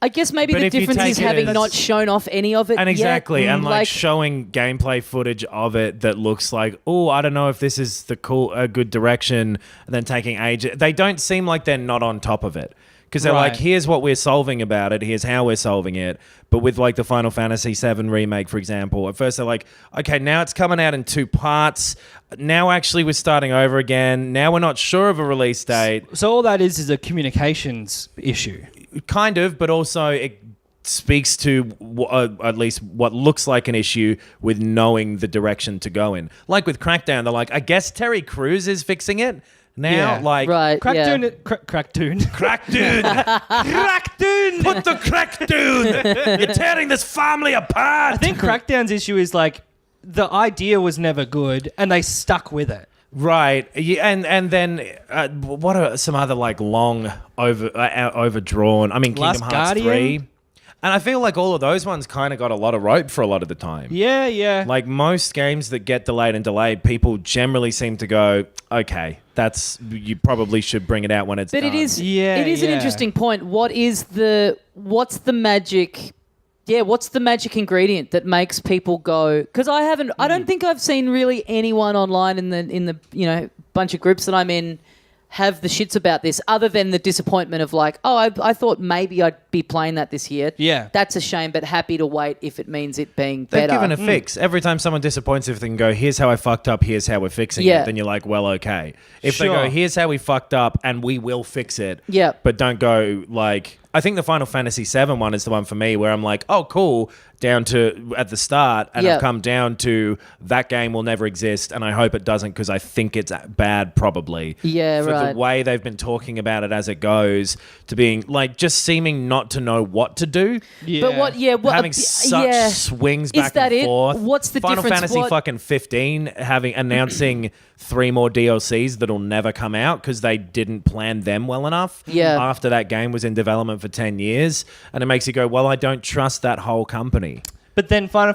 I guess maybe But the if you difference take is it having as- not shown off any of it And exactly, yet. and like showing gameplay footage of it that looks like, oh, I don't know if this is a good direction, and then taking ages. They don't seem like they're not on top of it. Because they're Right. like, here's what we're solving about it, here's how we're solving it. But with like the Final Fantasy VII Remake, for example, at first they're like, okay, now it's coming out in 2 parts. Now actually we're starting over again. Now we're not sure of a release date. So all that is a communications issue. Kind of, but also it speaks to at least what looks like an issue with knowing the direction to go in. Like with Crackdown, they're like, I guess Terry Crews is fixing it now. Yeah. Like, Right. Crackdown. Yeah. Crackdown. Crackdown. Put the Crackdown. You're tearing this family apart. I think Crackdown's issue is like the idea was never good, and they stuck with it. Right, yeah, and then what are some other like long overdrawn? I mean, Last Kingdom Hearts Guardian? 3, and I feel like all of those ones kind of got a lot of rope for a lot of the time. Yeah, yeah. Like most games that get delayed, people generally seem to go, okay, you probably should bring it out when it's But done. it is Yeah, an yeah. interesting point. What's the magic? Yeah, what's the magic ingredient that makes people go? Because I don't think I've seen really anyone online in the bunch of groups that I'm in have the shits about this, other than the disappointment of like, oh, I thought maybe I'd be playing that this year. Yeah. That's a shame, but happy to wait if it means it being They've better. given a fix. Every time someone disappoints, if they can go, here's how I fucked up, here's how we're fixing Yeah. it, then you're like, well, okay. If they Sure. go, here's how we fucked up and we will fix it, Yeah. but don't go like, I think the Final Fantasy VII one is the one for me where I'm like, oh, cool, down to at the start, and Yeah. I've come down to that game will never exist, and I hope it doesn't because I think it's bad probably. Yeah, for right. the way they've been talking about it as it goes, to being like just seeming not to know what to do. Yeah. But what? Yeah, what? Having such swings back Is that and it? forth. What's the Final difference? Fantasy What- fucking 15 announcing 3 more DLCs that'll never come out because they didn't plan them well enough. Yeah. After that game was in development for 10 years, and it makes you go, well, I don't trust that whole company. But then Final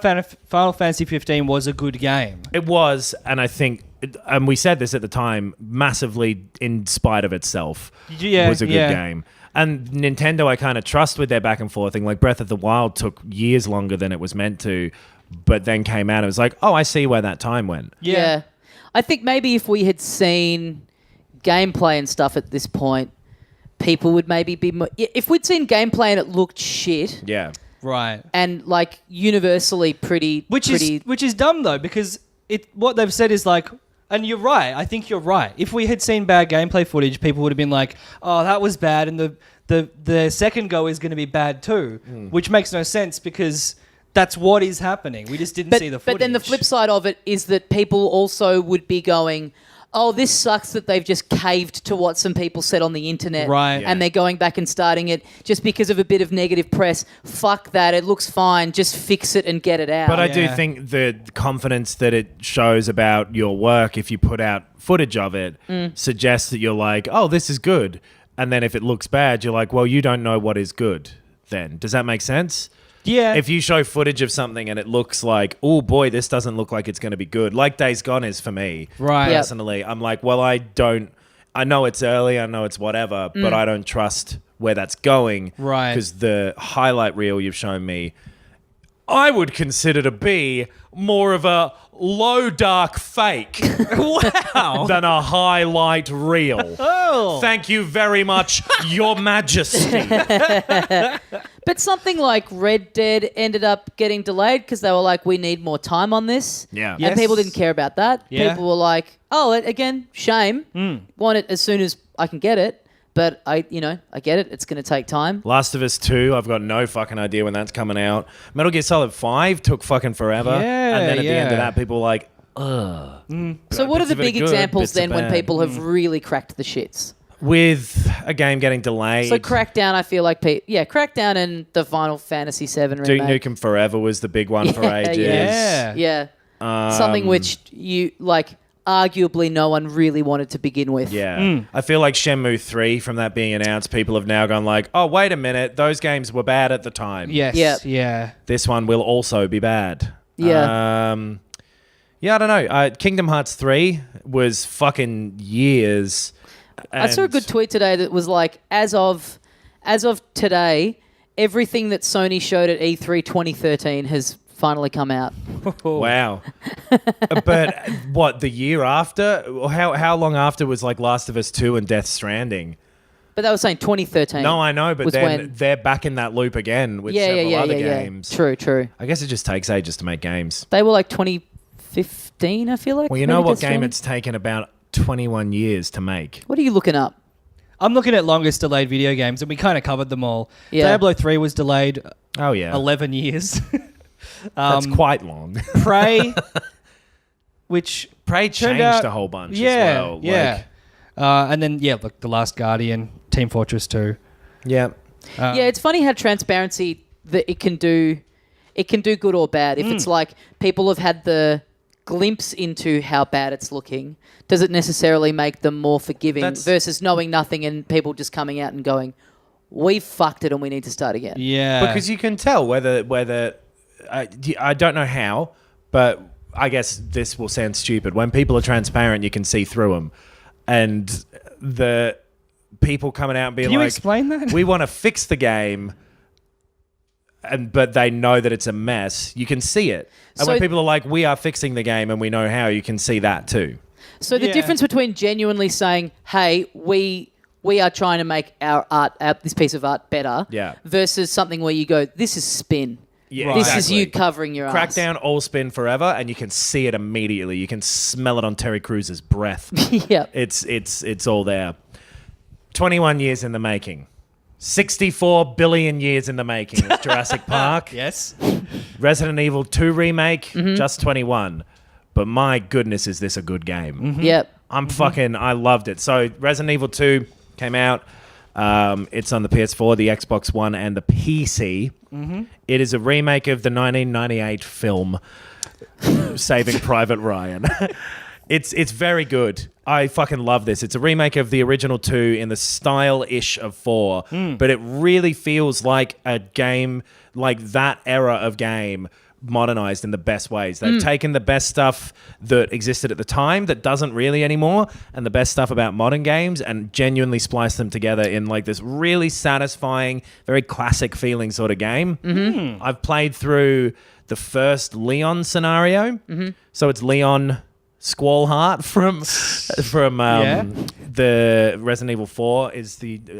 Fantasy 15 was a good game. It was, and I think, and we said this at the time, massively in spite of itself, Yeah, was a good yeah. game. And Nintendo, I kind of trust with their back and forth thing. Like Breath of the Wild took years longer than it was meant to, but then came out. It was like, oh, I see where that time went. Yeah. I think maybe if we had seen gameplay and stuff at this point, people would maybe be more... If we'd seen gameplay and it looked shit Yeah. Right. and like universally pretty... Which is dumb though, because what they've said is like, and you're right. I think you're right. If we had seen bad gameplay footage, people would have been like, "Oh, that was bad," and the second go is going to be bad too, which makes no sense because that's what is happening. We just didn't see the footage. But then the flip side of it is that people also would be going, oh, this sucks that they've just caved to what some people said on the internet. Right. And they're going back and starting it just because of a bit of negative press. Fuck that. It looks fine. Just fix it and get it out. But I do think the confidence that it shows about your work, if you put out footage of it, suggests that you're like, oh, this is good. And then if it looks bad, you're like, well, you don't know what is good then. Does that make sense? Yeah. If you show footage of something and it looks like, oh boy, this doesn't look like it's going to be good, like Days Gone is for me, Right. Yep. personally, I'm like, well, I know it's early, I know it's whatever, but I don't trust where that's going. Right. Because the highlight reel you've shown me, I would consider to be more of a low dark fake Wow. than a highlight reel. Oh. Thank you very much, Your Majesty. But something like Red Dead ended up getting delayed because they were like, we need more time on this. Yeah. And Yes. people didn't care about that. Yeah. People were like, oh, again, shame. Want it as soon as I can get it. But I get it. It's going to take time. Last of Us 2, I've got no fucking idea when that's coming out. Metal Gear Solid 5 took fucking forever. Yeah, and then at the end of yeah. that, people were like, ugh. So what are Bits the of it big are good, examples bits are then when bad. people have really cracked the shits? With a game getting delayed. So Crackdown, I feel like, Crackdown and the Final Fantasy VII Duke remake. Nukem Forever was the big one for ages. Yeah. Yeah. Something which you, like, arguably no one really wanted to begin with. Yeah. I feel like Shenmue 3, from that being announced, people have now gone like, oh, wait a minute, those games were bad at the time. Yes. Yep. Yeah. This one will also be bad. Yeah. Yeah, I don't know. Kingdom Hearts 3 was fucking years. I saw a good tweet today that was like, as of today, everything that Sony showed at E3 2013 has finally come out. Wow. But what, the year after? How long after was like Last of Us 2 and Death Stranding? But they were saying 2013. No, I know, but was then when- they're back in that loop again with several other games. True. I guess it just takes ages to make games. They were like 2015, I feel like. Well, you maybe know what Death game Stranding? it's taken about 21 years to make? What are you looking up? I'm looking at longest delayed video games, and we kind of covered them all. Yeah. Diablo 3 was delayed Oh, yeah. 11 years. That's quite long. Prey, which Prey turned changed out- a whole bunch yeah, as well. yeah. And then, like The Last Guardian, Team Fortress 2. Yeah. Yeah, it's funny how transparency that it can do good or bad. If it's like people have had the glimpse into how bad it's looking, does it necessarily make them more forgiving versus knowing nothing and people just coming out and going, we fucked it and we need to start again? Yeah. Because you can tell whether I don't know how, but I guess this will sound stupid. When people are transparent, you can see through them. And the people coming out and being Can you like, explain that? we want to fix the game, but they know that it's a mess, you can see it. And So- when people are like, we are fixing the game and we know how, you can see that too. So the Yeah. difference between genuinely saying, hey, we are trying to make our art, this piece of art better, Yeah. versus something where you go, this is spin. Yeah, This is exactly. you covering your ass. Crackdown all spin forever, and you can see it immediately. You can smell it on Terry Cruz's breath. Yeah. It's all there. 21 years in the making. 64 billion years in the making was Jurassic Park. Yes. Resident Evil 2 remake, Mm-hmm. just 21. But my goodness, is this a good game. Yep. I loved it. So Resident Evil 2 came out. It's on the PS4, the Xbox One, and the PC. It is a remake of the 1998 film Saving Private Ryan. It's very good. I fucking love this. It's a remake of the original 2 in the style-ish of 4, but it really feels like a game, like that era of game, modernized in the best ways. They've taken the best stuff that existed at the time that doesn't really anymore, and the best stuff about modern games, and genuinely spliced them together in like this really satisfying, very classic feeling sort of game. I've played through the first Leon scenario. So it's Leon Squallheart from the Resident Evil 4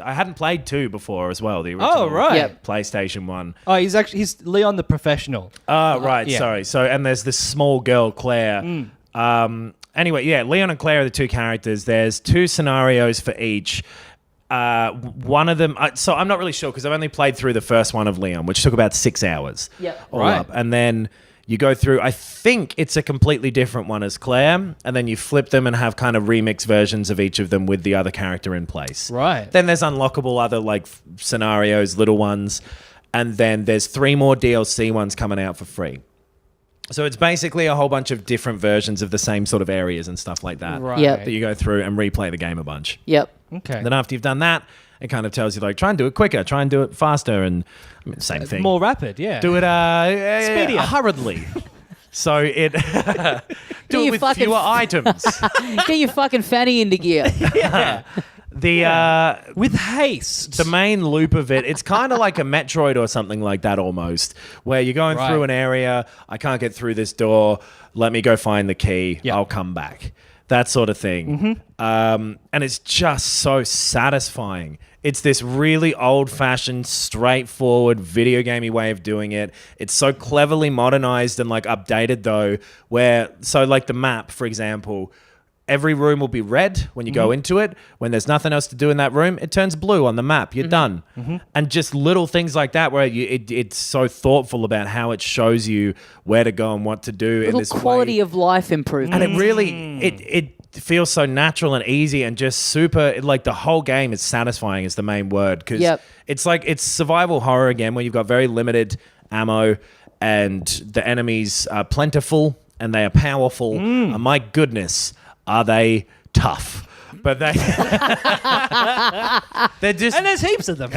I hadn't played 2 before as well, the original Oh, right. Yep. PlayStation 1. Oh, he's Leon the Professional. Oh, right. yeah. Sorry. So, and there's this small girl, Claire. Anyway, yeah, Leon and Claire are the two characters. There's 2 scenarios for each. One of them, so I'm not really sure because I've only played through the first one of Leon, which took about 6 hours. Yep. All Right. up. And then You go through, I think it's a completely different one as Claire, and then you flip them and have kind of remix versions of each of them with the other character in place. Right. Then there's unlockable other like scenarios, little ones, and then there's 3 more DLC ones coming out for free. So it's basically a whole bunch of different versions of the same sort of areas and stuff like that. Right. Yep. That you go through and replay the game a bunch. Yep. Okay. And then after you've done that, it kind of tells you like, try and do it quicker, try and do it faster, and I mean, same thing. More rapid, yeah. Do it Speedier. hurriedly. So it do it with fewer items. Get your fucking fanny into gear. With haste. The main loop of it's kind of like a Metroid or something like that almost, where you're going through an area, I can't get through this door, let me go find the key, I'll come back. That sort of thing. And it's just so satisfying. It's this really old-fashioned, straightforward, video gamey way of doing it. It's so cleverly modernized and like updated though, where, so like the map, for example, every room will be red when you go into it. When there's nothing else to do in that room, it turns blue on the map. You're done. And just little things like that where it's so thoughtful about how it shows you where to go and what to do in this quality way. of life improvement. And it really, it feels so natural and easy and just super, like the whole game is satisfying is the main word. Because it's like, it's survival horror again where you've got very limited ammo and the enemies are plentiful and they are powerful. And my goodness, are they tough? But they're just, and there's heaps of them.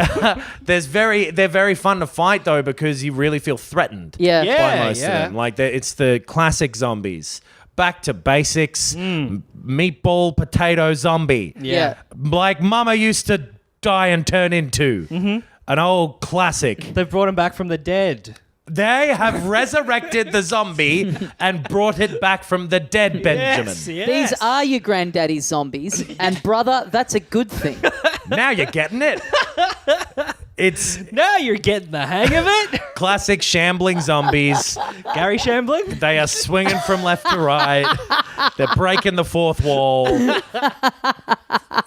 they're very fun to fight though because you really feel threatened. Yeah. By most of them. Like it's the classic zombies. Back to basics. Meatball potato zombie. Yeah. Like Mama used to die and turn into. An old classic. They've brought him back from the dead. They have resurrected the zombie and brought it back from the dead, Benjamin. Yes. These are your granddaddy's zombies. And brother, that's a good thing. Now you're getting it. It's Now you're getting the hang of it. classic shambling zombies. Gary Shambling. They are swinging from left to right. They're breaking the fourth wall.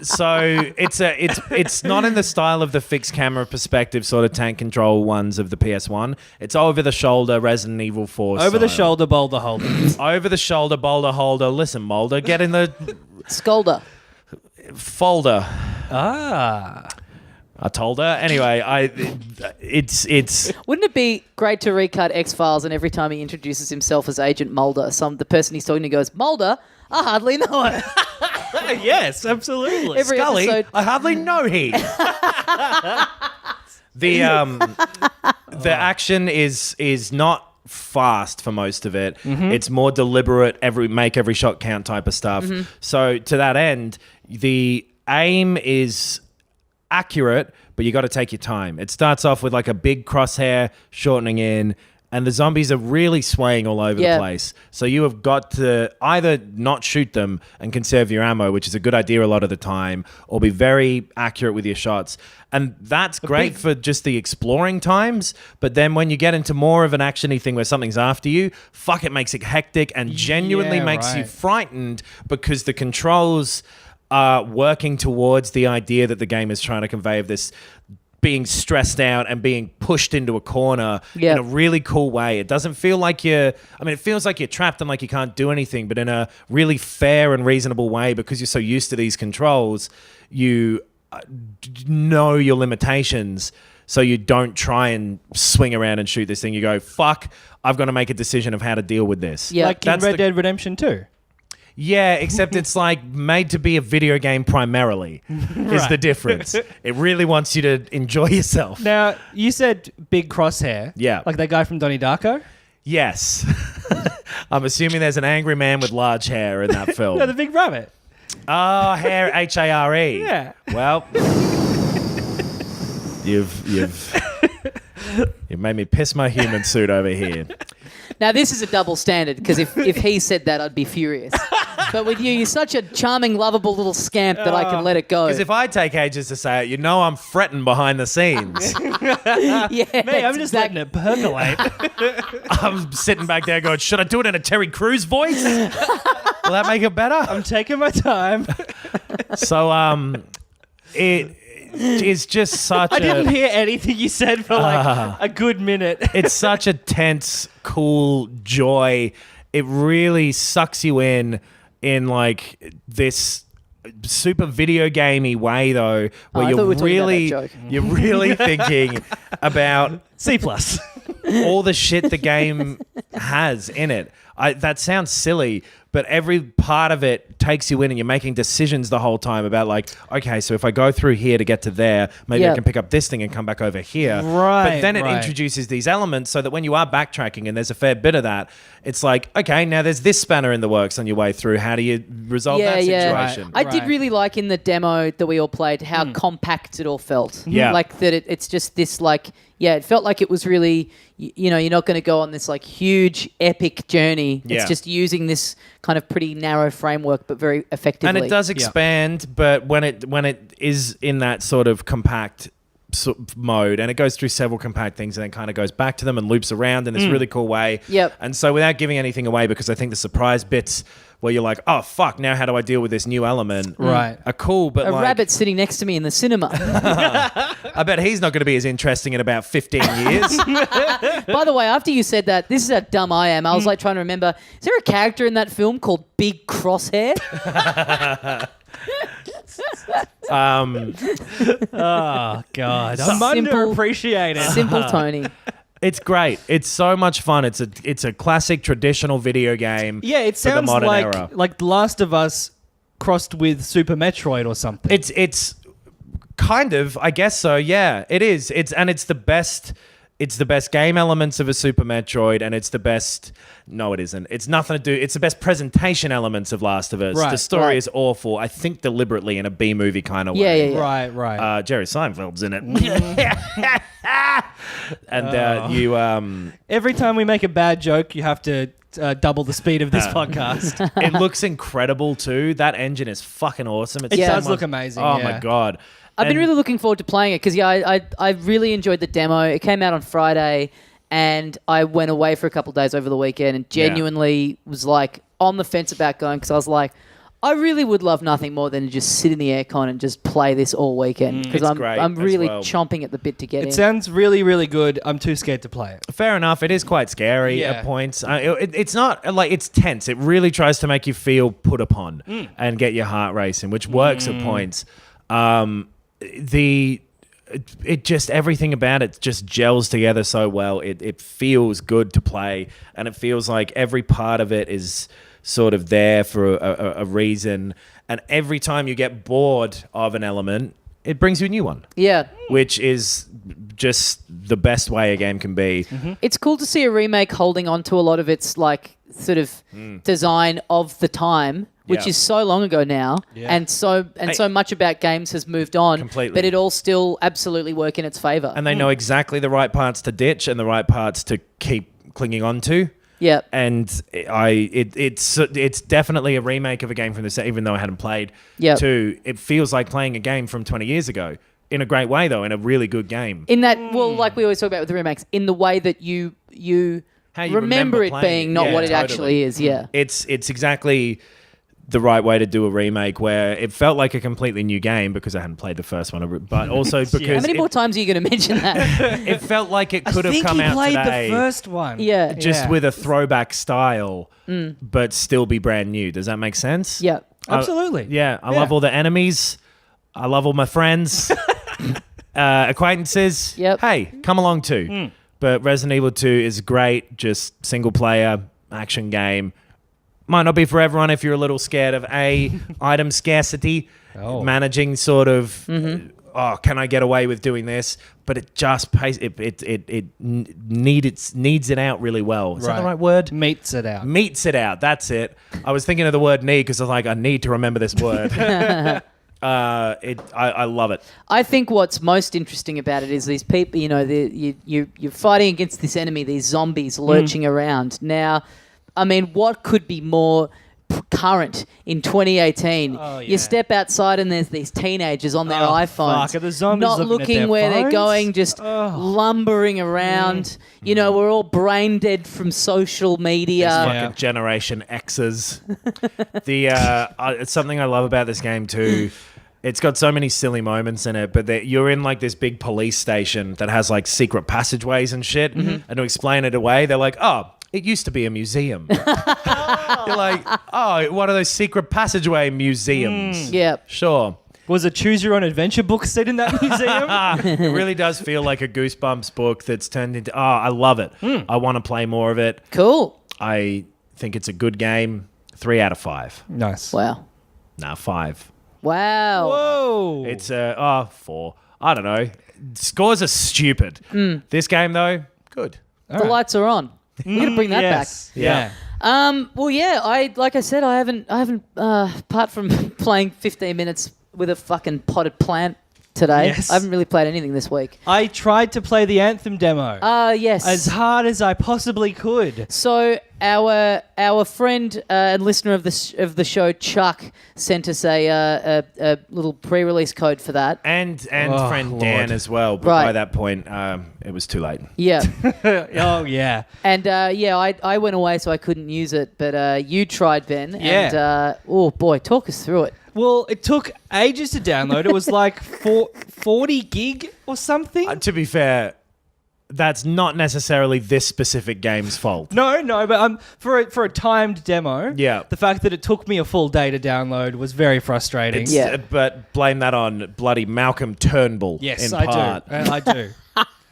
So it's not in the style of the fixed camera perspective sort of tank control ones of the PS1. It's over the shoulder Resident Evil 4 Over the style. shoulder boulder holder. Over the shoulder boulder holder. Listen, Mulder, get in the Scolder. folder. Ah. I told her. Anyway, it's Wouldn't it be great to recut X-Files and every time he introduces himself as Agent Mulder, the person he's talking to goes, Mulder? I hardly know it. Yes, absolutely. Every Scully, episode. I hardly know he. The action is not fast for most of it. It's more deliberate, make every shot count type of stuff. So to that end, the aim is accurate, but you got to take your time. It starts off with like a big crosshair shortening in, and the zombies are really swaying all over the place. So you have got to either not shoot them and conserve your ammo, which is a good idea a lot of the time, or be very accurate with your shots. And that's great for just the exploring times. But then when you get into more of an action-y thing where something's after you, it makes it hectic and genuinely makes you frightened because the controls are working towards the idea that the game is trying to convey of this being stressed out and being pushed into a corner in a really cool way. It doesn't feel like it feels like you're trapped and like you can't do anything, but in a really fair and reasonable way because you're so used to these controls, you know your limitations. So you don't try and swing around and shoot this thing. You go, fuck, I've got to make a decision of how to deal with this. Yeah. Like in Red Dead Redemption 2. Yeah, except it's like made to be a video game primarily is the difference. It really wants you to enjoy yourself. Now, you said big crosshair. Yeah. Like that guy from Donnie Darko? Yes. I'm assuming there's an angry man with large hair in that film. No, the big rabbit. Oh, hair, H-A-R-E. Yeah. Well, you've made me piss my human suit over here. Now, this is a double standard, because if he said that, I'd be furious. But with you, you're such a charming, lovable little scamp that I can let it go. Because if I take ages to say it, I'm fretting behind the scenes. Mate, I'm just letting it percolate. I'm sitting back there going, should I do it in a Terry Crews voice? Will that make it better? I'm taking my time. So, is just such I didn't hear anything you said for like a good minute. It's such a tense, cool joy. It really sucks you in like this super video gamey way, though, where I thought we were talking about that joke. you're really thinking about C+. all the shit the game has in it. That sounds silly, but every part of it takes you in, and you're making decisions the whole time about like, okay, so if I go through here to get to there, maybe I can pick up this thing and come back over here. Right. But then it introduces these elements so that when you are backtracking, and there's a fair bit of that, it's like, okay, now there's this spanner in the works on your way through. How do you resolve that situation? I did really like in the demo that we all played how compact it all felt. Yeah. Like that it's just this like, it felt like it was really, you're not going to go on this like huge epic journey. Yeah. It's just using this kind of pretty narrow framework, but very effectively. And it does expand, but when it is in that sort of compact mode, and it goes through several compact things and then kind of goes back to them and loops around in this really cool way. Yep. And so without giving anything away, because I think the surprise bits where you're like, oh fuck, now how do I deal with this new element? Right. Are cool, but A like, rabbit sitting next to me in the cinema. I bet he's not going to be as interesting in about 15 years. By the way, after you said that, this is how dumb I am. I was like trying to remember, is there a character in that film called Big Crosshair? Oh God, I'm Simple- underappreciated. Simple Tony. It's great. It's so much fun. It's a classic traditional video game. Yeah, it for the sounds modern like era. like The Last of Us crossed with Super Metroid or something. It's kind of, I guess so. Yeah, it is. It's the best. It's the best game elements of a Super Metroid, and it's the best. No, it isn't. It's nothing to do. It's the best presentation elements of Last of Us. Right, The story right. is awful. I think deliberately in a B movie kind of way. Yeah. Right. Jerry Seinfeld's in it, and you. Every time we make a bad joke, you have to double the speed of this podcast. It looks incredible too. That engine is fucking awesome. It's It so does much- look amazing. Oh yeah. my god. I've been really looking forward to playing it because, I really enjoyed the demo. It came out on Friday, and I went away for a couple of days over the weekend and genuinely was like on the fence about going because I was like, I really would love nothing more than to just sit in the aircon and just play this all weekend because It's great I'm as really well. chomping at the bit to get in. It sounds really, really good. I'm too scared to play it. Fair enough. It is quite scary Yeah. at points. It's not like it's tense. It really tries to make you feel put upon and get your heart racing, which works at points. It just everything about it just gels together so well. It feels good to play, and it feels like every part of it is sort of there for a reason. And every time you get bored of an element, it brings you a new one. Yeah. Which is just the best way a game can be. It's cool to see a remake holding on to a lot of its like sort of design of the time, which Yeah. is so long ago now, Yeah. and so much about games has moved on, Completely. but it all still absolutely work in its favor. And they know exactly the right parts to ditch and the right parts to keep clinging on to. Yeah. And it's definitely a remake of a game from the set, even though I hadn't played. Yep. Too, it feels like playing a game from 20 years ago in a great way, though, in a really good game. In that, well, like we always talk about with the remakes, in the way that you How you remember it playing being not Yeah, what it totally. actually is. Yeah. It's exactly the right way to do a remake where it felt like a completely new game because I hadn't played the first one, but also because How many more times are you going to mention that? it felt like it could I have think come he out played today. the first one. Yeah. Just with a throwback style, but still be brand new. Does that make sense? Yeah. Absolutely. I love all the enemies. I love all my friends, acquaintances. Yep. Hey, come along too. But Resident Evil 2 is great. Just single player action game. Might not be for everyone if you're a little scared of item scarcity, managing sort of. Can I get away with doing this? But it just pays. It needs it out really well. Is that the right word? Meets it out. Meets it out. That's it. I was thinking of the word need because I was like, I need to remember this word. I love it. I think what's most interesting about it is these people, you're fighting against this enemy, these zombies lurching around. Now, I mean, what could be more current in 2018? Oh, yeah. You step outside and there's these teenagers on their iPhones, fuck, are the zombies not looking at looking their where they're phones? going, just lumbering around. We're all brain dead from social media. Fucking Generation X's. It's something I love about this game too It's got so many silly moments in it, but you're in like this big police station that has like secret passageways and shit. And to explain it away, they're like, oh, it used to be a museum. You're like, oh, one of those secret passageway museums. Yep. Sure. Was a choose your own adventure book set in that museum? It really does feel like a Goosebumps book that's turned into, I love it. I want to play more of it. Cool. I think it's a good game. 3 out of 5. Nice. Wow. Nah, 5. Wow. Whoa. It's 4. I don't know. Scores are stupid. This game though, good. The lights are on. We're gonna bring that back. Yeah. Well, yeah. Like I said, I haven't. Apart from playing 15 minutes with a fucking potted plant today, Yes. I haven't really played anything this week. I tried to play the Anthem demo Yes. as hard as I possibly could. So our friend and listener of the show, Chuck, sent us a little pre-release code for that. And Oh, friend Lord. Dan as well. But Right. by that point, it was too late. Yeah. Oh, yeah. And I went away, so I couldn't use it. But you tried, Ben. Yeah. And oh boy, talk us through it. Well, it took ages to download. It was like 40 gig or something. To be fair, that's not necessarily this specific game's fault. No, but for a timed demo, Yeah. the fact that it took me a full day to download was very frustrating. Yeah. But blame that on bloody Malcolm Turnbull. Yes, in I part. do. I do.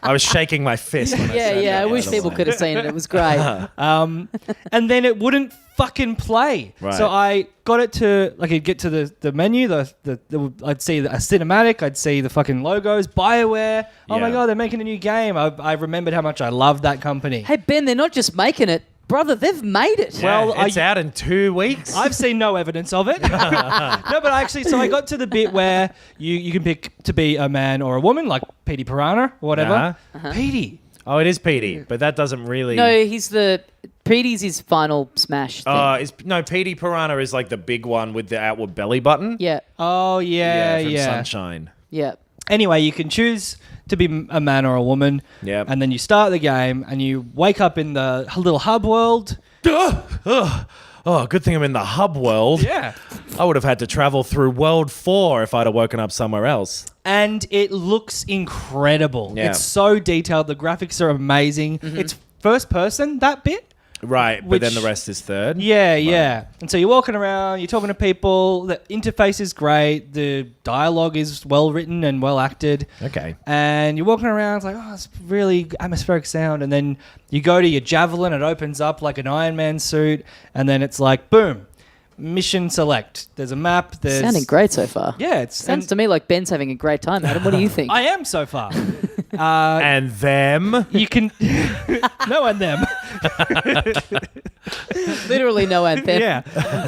I was shaking my fist when I said that, I by wish the people way. could have seen it. It was great. And then it wouldn't fucking play. Right. So I got it to I'd get to the menu. I'd see a cinematic. I'd see the fucking logos. BioWare. Oh my Yeah. god, they're making a new game. I remembered how much I loved that company. Hey Ben, they're not just making it, brother. They've made it. Yeah, Well, it's out in 2 weeks. I've seen no evidence of it. No, but I got to the bit where you can pick to be a man or a woman, like Petey Piranha or whatever. Petey. Oh, it is Petey, but that doesn't really. No, Petey's his final smash thing. Petey Piranha is like the big one with the outward belly button. Yeah. Oh yeah, from yeah. Sunshine. Yeah. Anyway, you can choose to be a man or a woman. Yep. And then you start the game and you wake up in the little hub world. Oh, good thing I'm in the hub world. Yeah. I would have had to travel through World 4 if I'd have woken up somewhere else. And it looks incredible. Yeah. It's so detailed. The graphics are amazing. It's first person, that bit. Right, but then Which- the rest is third. Yeah, yeah. And so you're walking around, you're talking to people. The interface is great. The dialogue is well written and well acted. Okay. And you're walking around, it's like, oh, it's really atmospheric sound. And then you go to your javelin, it opens up like an Iron Man suit. And then it's like, boom, mission select. There's a map. There's Sounding great so far. Yeah, it's Sounds to me like Ben's having a great time, Adam. What do you think? I am so far. And them. You can no and them. Literally no anthem.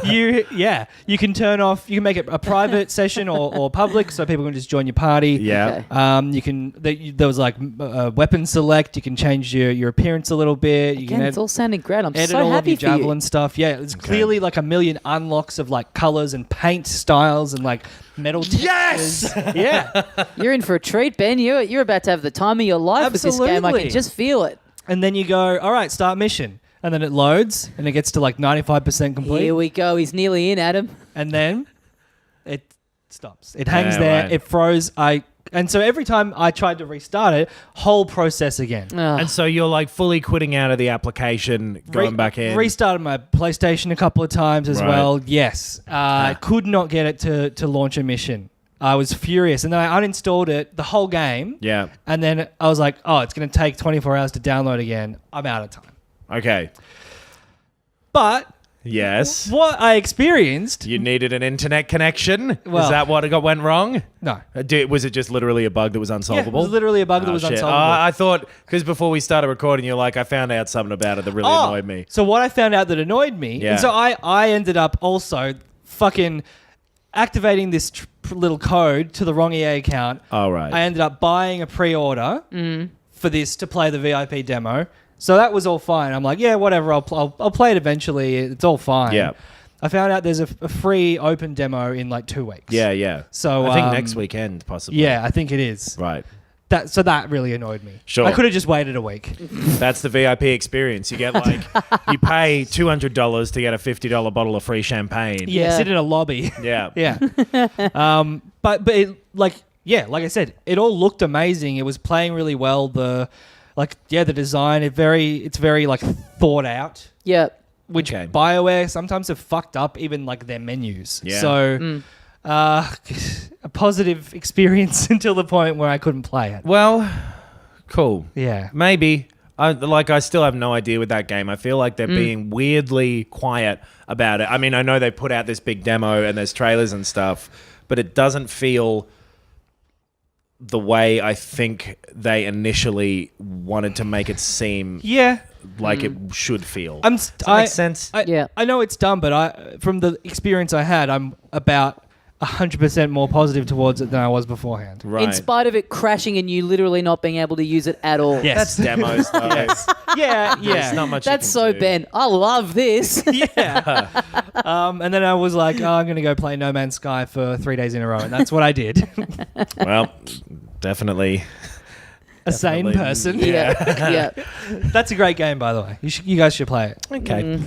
You can turn off. You can make it a private session or public, so people can just join your party. Yeah. Okay. You can. There was like weapon select. You can change your appearance a little bit. You Again, can it's all sounding great. I'm edit so all of happy your for you. javelin stuff. Yeah, it's clearly like a million unlocks of like colors and paint styles and like metal textures. Yes! Yeah. You're in for a treat, Ben. You're about to have the time of your life with this game. I Absolutely. can just feel it. And then you go, all right, start mission. And then it loads and it gets to like 95% complete. Here we go. He's nearly in, Adam. And then it stops. It hangs Yeah, there. right. It froze. And so every time I tried to restart it, whole process again. Ugh. And so you're like fully quitting out of the application, going back in. Restarted my PlayStation a couple of times as Right. well. Yes. Could not get it to launch a mission. I was furious. And then I uninstalled it, the whole game. Yeah. And then I was like, oh, it's going to take 24 hours to download again. I'm out of time. Okay. But Yes. what I experienced... You needed an internet connection? Well- Is that what went wrong? No. Was it just literally a bug that was Yeah, unsolvable? it was literally a bug that was shit. unsolvable. I thought, because before we started recording, you're like, I found out something about it that really annoyed me. So what I found out that annoyed me, Yeah. and so I ended up also fucking activating this little code to the wrong EA account. Oh, right. I ended up buying a pre-order for this to play the VIP demo. So that was all fine. I'm like, yeah, whatever. I'll play it eventually. It's all fine. Yeah. I found out there's a free open demo in like 2 weeks. Yeah, yeah. So, I think next weekend, possibly. Yeah, I think it is. Right. So that really annoyed me. Sure. I could have just waited a week. That's the VIP experience. You get like, you pay $200 to get a $50 bottle of free champagne. Yeah, Yeah. sit in a lobby. Yeah. Yeah. but it, like I said, it all looked amazing. It was playing really well. The design, it's very like thought out. Yeah. Which BioWare sometimes have fucked up even like their menus. Yeah. So a positive experience until the point where I couldn't play it. Well, cool. Yeah. Maybe. I still have no idea with that game. I feel like they're being weirdly quiet about it. I mean, I know they put out this big demo and there's trailers and stuff, but it doesn't feel the way I think they initially wanted to make it seem like it should feel. Does that make sense? I know it's dumb, but from the experience I had, I'm about 100% more positive towards it than I was beforehand. Right. In spite of it crashing and you literally not being able to use it at all. Yes. That's demos, though. Yeah. There's not much That's you can so do. Ben. I love this. Yeah. And then I was like, I'm going to go play No Man's Sky for 3 days in a row. And that's what I did. Well, definitely. A sane person. Yeah. That's a great game, by the way. You guys should play it. Okay.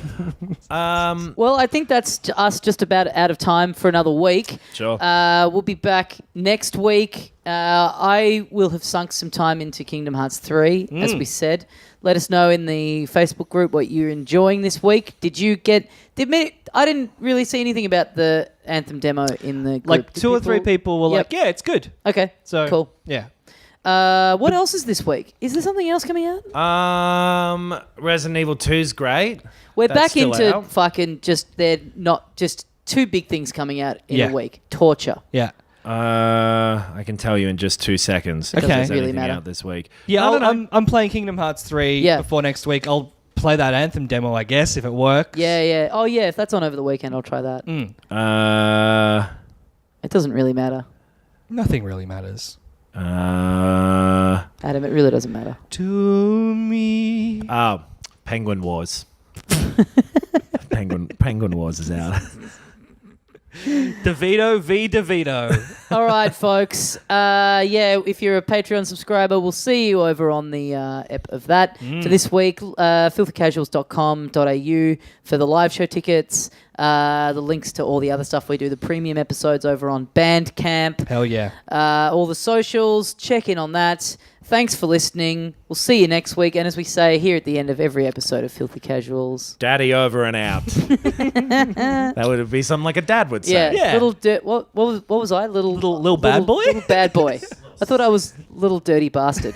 Well, I think that's us just about out of time for another week. Sure. We'll be back next week. I will have sunk some time into Kingdom Hearts 3, as we said. Let us know in the Facebook group what you're enjoying this week. I didn't really see anything about the Anthem demo in the group. Like two or three people were like, yeah, it's good. Okay, So cool. Yeah. What else is this week? Is there something else coming out? Resident Evil 2's great. We're That's back still into out. fucking they're not just two big things coming out in Yeah. a week. Torture. Yeah. I can tell you in just 2 seconds. Okay. If there's Doesn't really anything matter. out this week. Yeah, I don't know. I'm playing Kingdom Hearts 3 before next week. I'll play that Anthem demo, I guess, if it works. Yeah. Oh, yeah. If that's on over the weekend, I'll try that. It doesn't really matter. Nothing really matters. Adam, it really doesn't matter. To me. Penguin Wars. Penguin Wars is out. DeVito v. DeVito. All right, folks. If you're a Patreon subscriber, we'll see you over on the ep of that. For this week, filthycasuals.com.au for the live show tickets, the links to all the other stuff we do, the premium episodes over on Bandcamp. Hell yeah. All the socials, check in on that. Thanks for listening. We'll see you next week. And as we say here at the end of every episode of Filthy Casuals, Daddy over and out. That would be something like a dad would say. Yeah. Little what was I? Little bad boy? Little bad boy. I thought I was little dirty bastard.